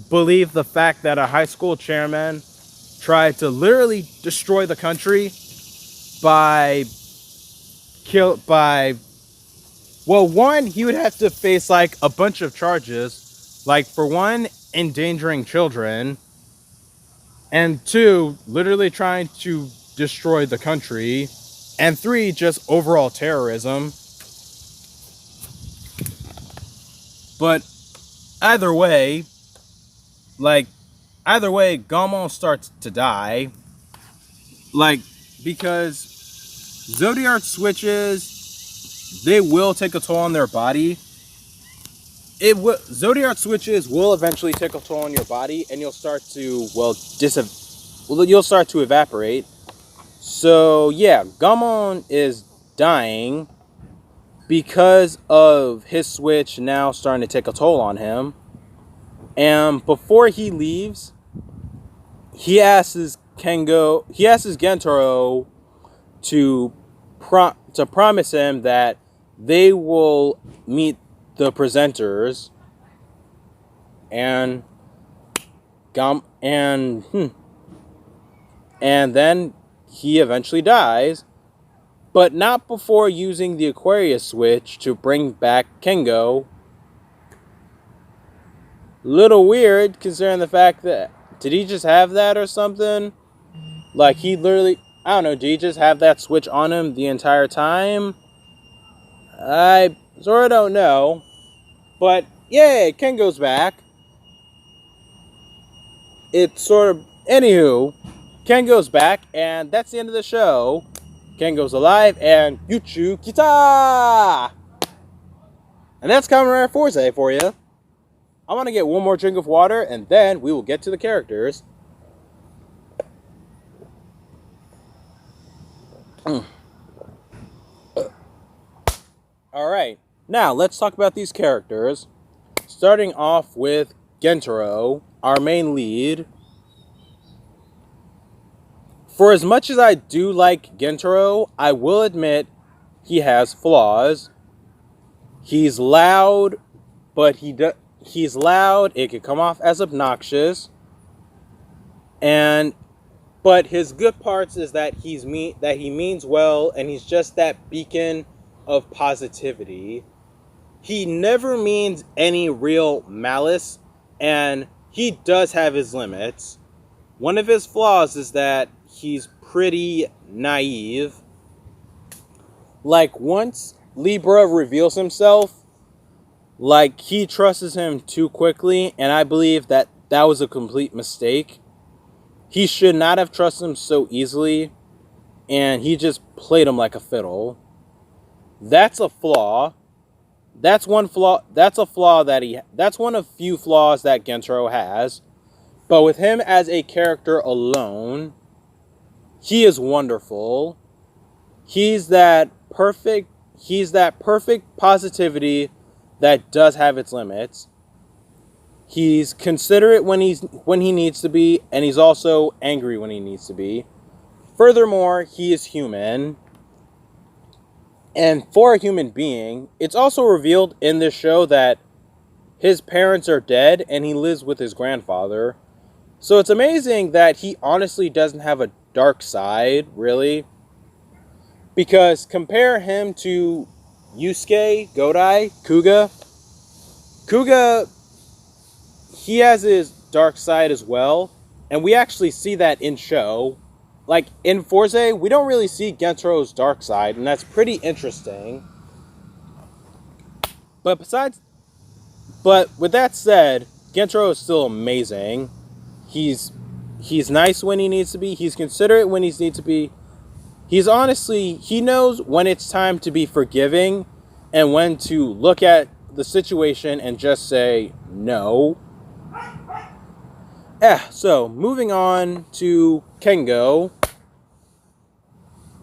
believe the fact that a high school chairman tried to literally destroy the country one, he would have to face like a bunch of charges, like, for one, endangering children, and two, literally trying to destroy the country, and three, just overall terrorism. But either way, Gaumon starts to die, because Zodiac switches, they will take a toll on their body. Zodiac switches will eventually take a toll on your body, and you'll start to evaporate. So yeah, Gaumon is dying because of his switch now starting to take a toll on him. And before he leaves, he asks Gentaro to promise him that they will meet the presenters, and then he eventually dies, but not before using the Aquarius switch to bring back Kengo. Little weird, considering the fact that, did he just have that or something? Like, he literally, I don't know, did he just have that switch on him the entire time? I sort of don't know. But, yay, Kengo's back. Anywho, Kengo's back, and that's the end of the show. Kengo's alive, and Yuchu Kita! And that's KamenRider Fourze for you. I want to get one more drink of water, and then we will get to the characters. Alright, now let's talk about these characters. Starting off with Gentaro, our main lead. For as much as I do like Gentaro, I will admit he has flaws. He's loud, but he's loud. It could come off as obnoxious. But his good parts is that he means well, and he's just that beacon of positivity. He never means any real malice, and he does have his limits. One of his flaws is that he's pretty naive. Like, once Libra reveals himself, like, he trusts him too quickly, and I believe that was a complete mistake. He should not have trusted him so easily, and he just played him like a fiddle. That's a flaw. That's one flaw. That's a flaw that's one of few flaws that Gentaro has. But with him as a character alone, he is wonderful. He's that perfect positivity that does have its limits. He's considerate when he needs to be, and he's also angry when he needs to be. Furthermore, he is human. And for a human being, it's also revealed in this show that his parents are dead and he lives with his grandfather. So it's amazing that he honestly doesn't have a dark side, really. Because compare him to Yusuke, Godai, Kuga. Kuga, he has his dark side as well, and we actually see that in show. Like, in Fourze, we don't really see Gentaro's dark side, and that's pretty interesting. But with that said, Gentaro is still amazing. He's nice when he needs to be. He's considerate when he needs to be. He knows when it's time to be forgiving and when to look at the situation and just say no. So moving on to Kengo.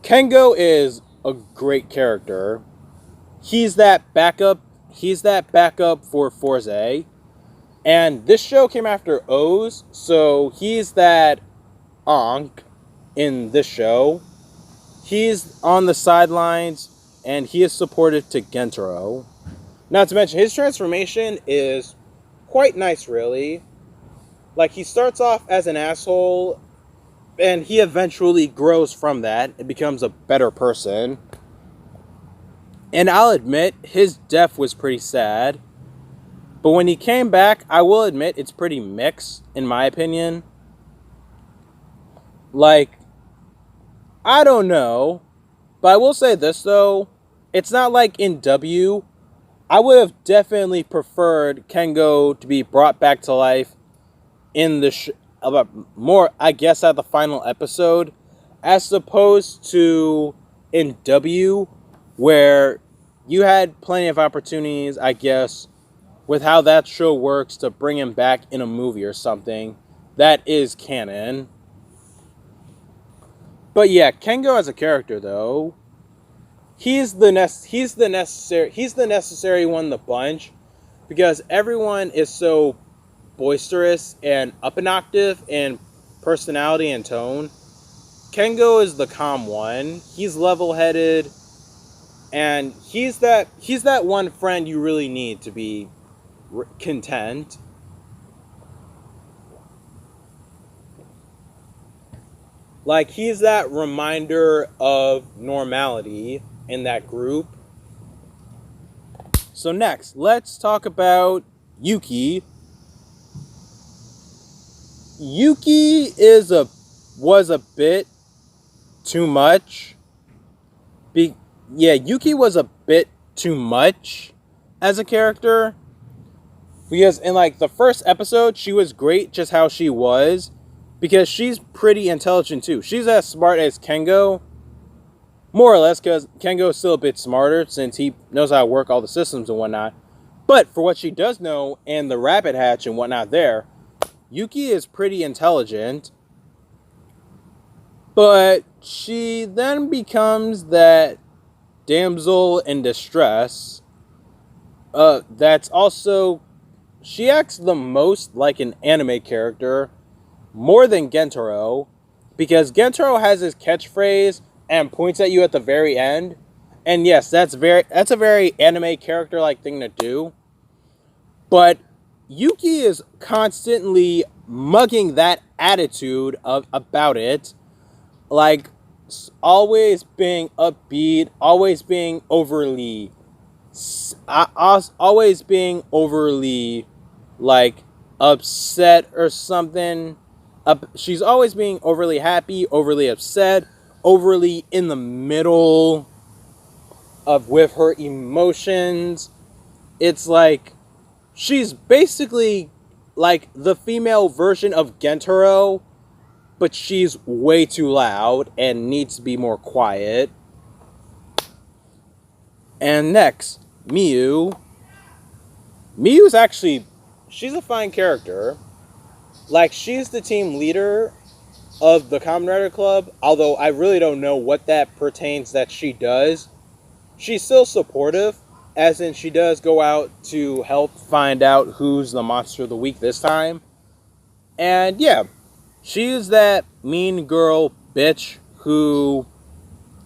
Kengo is a great character. He's that backup for Fourze. And this show came after O's, so he's that Ankh in this show. He's on the sidelines, and he is supportive to Gentaro. Not to mention, his transformation is quite nice, really. Like, he starts off as an asshole, and he eventually grows from that and becomes a better person. And I'll admit, his death was pretty sad. But when he came back, I will admit, it's pretty mixed, in my opinion. Like, I don't know. But I will say this, though. It's not like in W. I would have definitely preferred Kengo to be brought back to life in the more, I guess, at the final episode, as opposed to in W, where you had plenty of opportunities, I guess, with how that show works to bring him back in a movie or something that is canon. But yeah, Kengo as a character, though, he's the necessary one in the bunch, because everyone is so boisterous and up and octave in personality and tone. Kengo is the calm one. He's level-headed, and he's that one friend you really need to be content. Like, he's that reminder of normality in that group. So next, let's talk about Yuki. Yuki was a bit too much. Yuki was a bit too much as a character. Because in, like, the first episode, she was great just how she was. Because she's pretty intelligent, too. She's as smart as Kengo. More or less, because Kengo is still a bit smarter, since he knows how to work all the systems and whatnot. But for what she does know, and the rabbit hatch and whatnot there, Yuki is pretty intelligent. But she then becomes that damsel in distress. That's also, she acts the most like an anime character, more than Gentaro, because Gentaro has his catchphrase and points at you at the very end. And yes, that's a very anime character-like thing to do. But Yuki is constantly mugging that attitude about it, like always being upbeat, always being overly like upset or something. She's always being overly happy, overly upset, overly in the middle of with her emotions. It's like she's basically like the female version of Gentaro, but she's way too loud and needs to be more quiet. And next, Miyu. Miyu's actually, she's a fine character. Like, she's the team leader of the KamenRider Club, although I really don't know what that pertains that she does. She's still supportive, as in she does go out to help find out who's the monster of the week this time. And yeah, she's that mean girl bitch who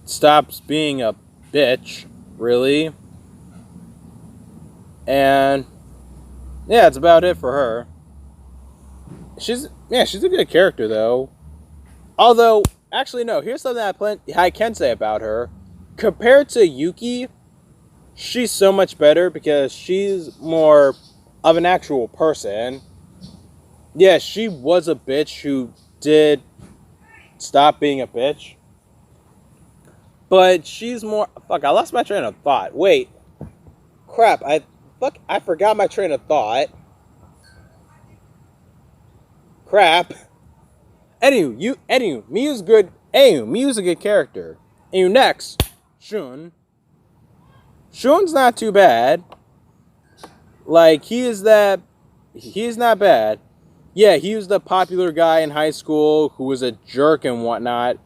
stops being a bitch, really. And yeah, that's about it for her. She's a good character though. Although, actually no, here's something I can say about her. Compared to Yuki, she's so much better because she's more of an actual person. Yeah, she was a bitch who did stop being a bitch. But she's more... Fuck, I lost my train of thought. Wait. Crap, I forgot my train of thought. Crap. Miyu's good. Miyu's a good character. Anywho, next, Shun. Shun's not too bad. Like, he's not bad. Yeah, he was the popular guy in high school who was a jerk and whatnot.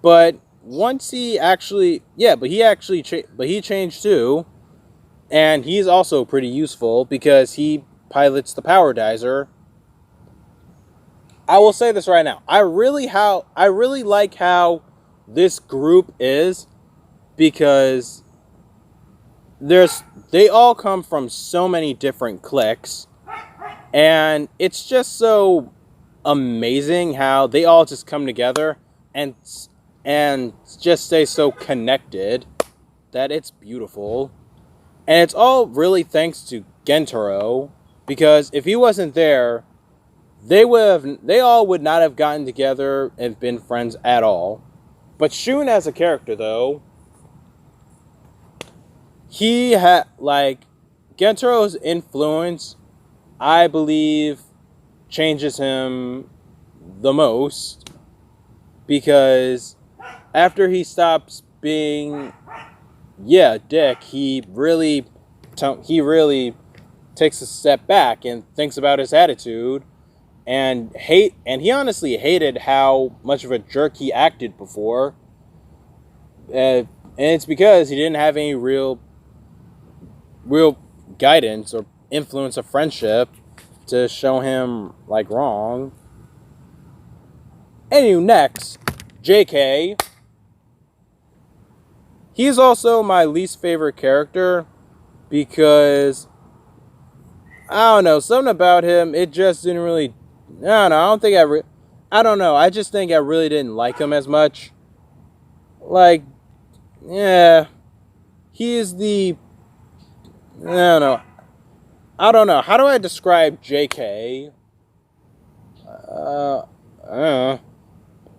But once he actually, he changed too. And he's also pretty useful because he pilots the power dizer. I will say this right now. I really like how this group is, because they all come from so many different cliques, and it's just so amazing how they all just come together and just stay so connected that it's beautiful. And it's all really thanks to Gentaro, because if he wasn't there, they all would not have gotten together and been friends at all. But Shun as a character, though, he had, like, Gentaro's influence, I believe, changes him the most, because after he stops being, dick, he really takes a step back and thinks about his attitude. And he honestly hated how much of a jerk he acted before. And it's because he didn't have any real guidance or influence of friendship to show him, like, wrong. Anyway, next, JK. He's also my least favorite character because, I don't know, something about him, it just didn't really... I don't know. I just think I really didn't like him as much. Like, yeah. He is the... I don't know. How do I describe JK? I don't know.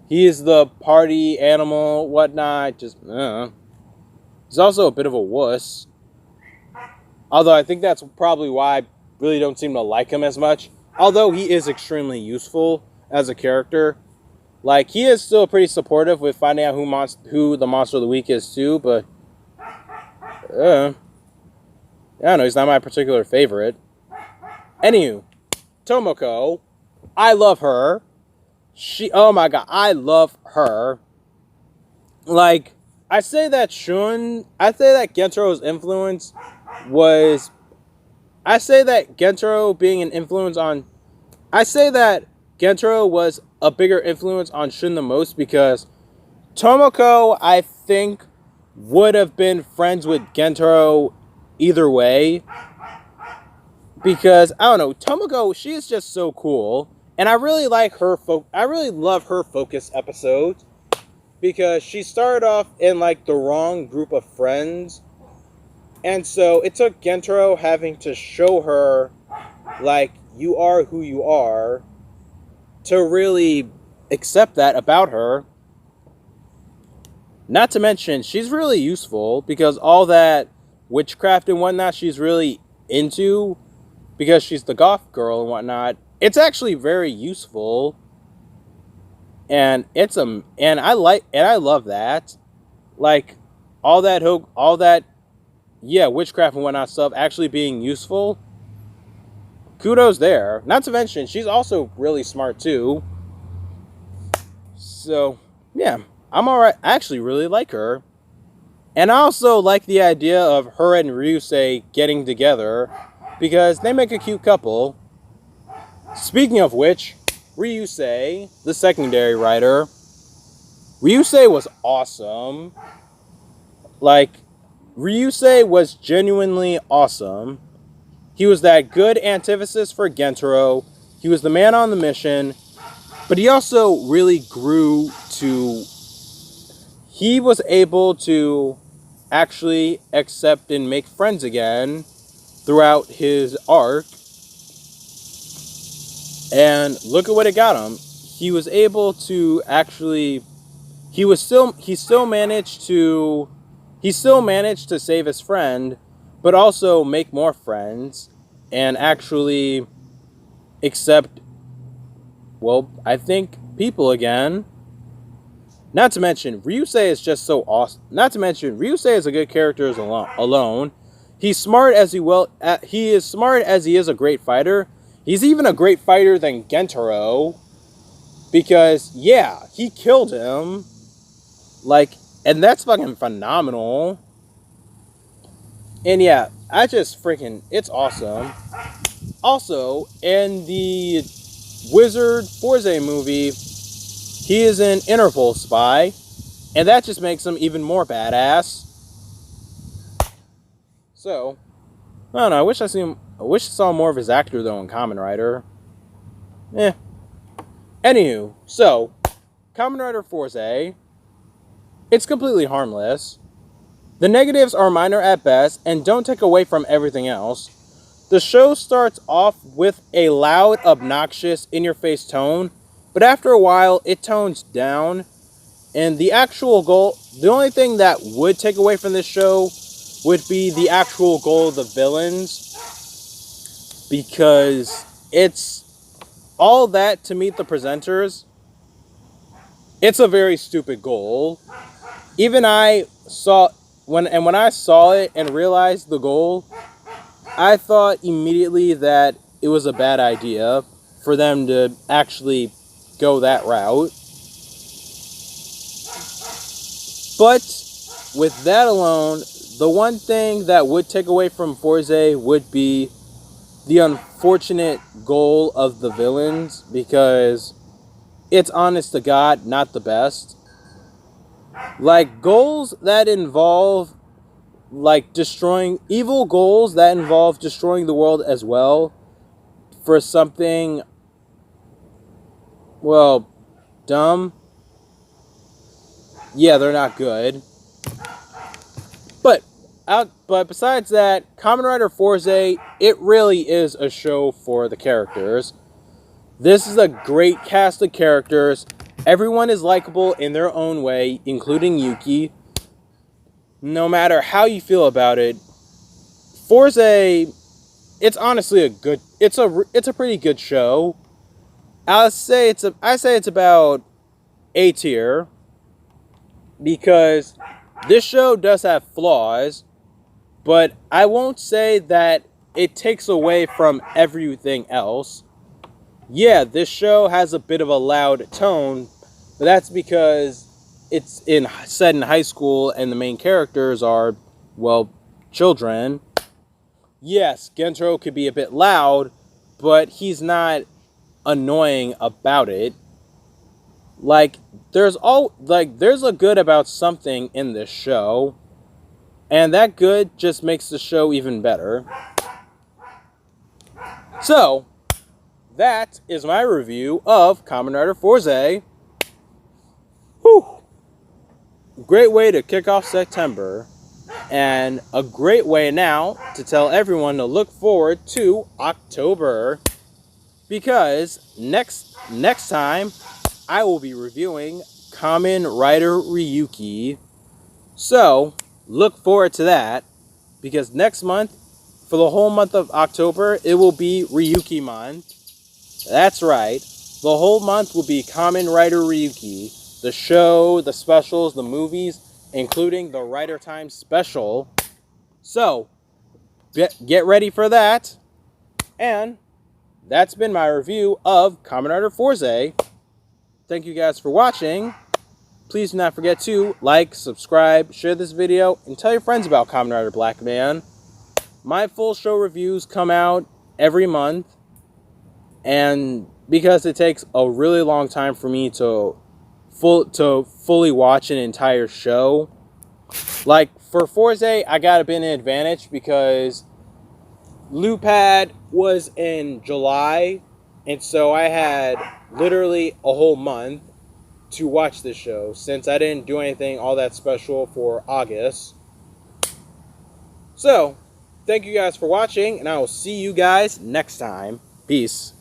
He is the party animal, whatnot. Just, he's also a bit of a wuss. Although I think that's probably why I really don't seem to like him as much. Although he is extremely useful as a character. Like, he is still pretty supportive with finding out who the monster of the week is too, but... I don't know, he's not my particular favorite. Anywho, Tomoko. I love her. Oh my god, I love her. like, I say that Gentro's influence was, I say that Gentro being an influence on, I say that Gentro was a bigger influence on Shun the most because Tomoko, I think, would have been friends with Gentro either way. Because, I don't know, Tomoko, she is just so cool. And I really like her, I really love her focus episodes. Because she started off in, like, the wrong group of friends. And so it took Gentro having to show her, like, you are who you are, to really accept that about her. Not to mention, she's really useful because all that witchcraft and whatnot she's really into, because she's the goth girl and whatnot, it's actually very useful. And I love that. Like, all that, yeah, witchcraft and whatnot stuff actually being useful. Kudos there. Not to mention, she's also really smart too. So, yeah, I'm alright. I actually really like her. And I also like the idea of her and Ryusei getting together because they make a cute couple. Speaking of which, Ryusei, the secondary writer, Ryusei was awesome. Like, Ryusei was genuinely awesome. He was that good antithesis for Gentaro. He was the man on the mission. But he also really grew to... He was able to actually accept and make friends again throughout his arc. And look at what it got him. He was able to actually... He still managed to save his friend, but also make more friends and actually accept, well, I think, people again. Not to mention, Ryusei is just so awesome. Not to mention, Ryusei is a good character alone. He's smart as he is smart as he is a great fighter. He's even a great fighter than Gentaro. Because, yeah, he killed him. Like, and that's fucking phenomenal. And yeah, it's awesome. Also, in the Wizard Fourze movie, he is an Interpol spy, and that just makes him even more badass. So, I don't know, I wish I saw more of his actor though in KamenRider. Anywho, so, KamenRider Fourze, it's completely harmless. The negatives are minor at best and don't take away from everything else. The show starts off with a loud, obnoxious, in-your-face tone, but after a while, it tones down. And the only thing that would take away from this show would be the actual goal of the villains. Because it's all that to meet the presenters. It's a very stupid goal. Even when I saw it and realized the goal, I thought immediately that it was a bad idea for them to actually go that route. But with that alone, the one thing that would take away from Fourze would be the unfortunate goal of the villains, because it's honest to God not the best. Like, goals that involve evil goals that involve destroying the world as well for something, well, dumb. Yeah, they're not good. But besides that, KamenRider Fourze, it really is a show for the characters. This is a great cast of characters. Everyone is likable in their own way, including Yuki. No matter how you feel about it, Fourze, it's honestly it's a pretty good show. I say it's about A tier, because this show does have flaws, but I won't say that it takes away from everything else. Yeah, this show has a bit of a loud tone, but that's because it's set in high school and the main characters are, well, children. Yes, Gentro could be a bit loud, but he's not annoying about it. Like, there's a good about something in this show, and that good just makes the show even better. So, that is my review of KamenRider Fourze. Whew. Great way to kick off September, and a great way now to tell everyone to look forward to October, because next time I will be reviewing KamenRider Ryuki. So look forward to that, because next month, for the whole month of October, it will be Ryuki month. That's right, the whole month will be KamenRider Ryuki. The show, the specials, the movies, including the Rider Time special. So, get ready for that. And that's been my review of KamenRider Fourze. Thank you guys for watching. Please do not forget to like, subscribe, share this video, and tell your friends about KamenRider Blackman. My full show reviews come out every month, and because it takes a really long time for me to fully watch an entire show. Like, for Fourze, I got a bit of an advantage because Loopad was in July, and so I had literally a whole month to watch this show, since I didn't do anything all that special for August. So, thank you guys for watching, and I will see you guys next time. Peace.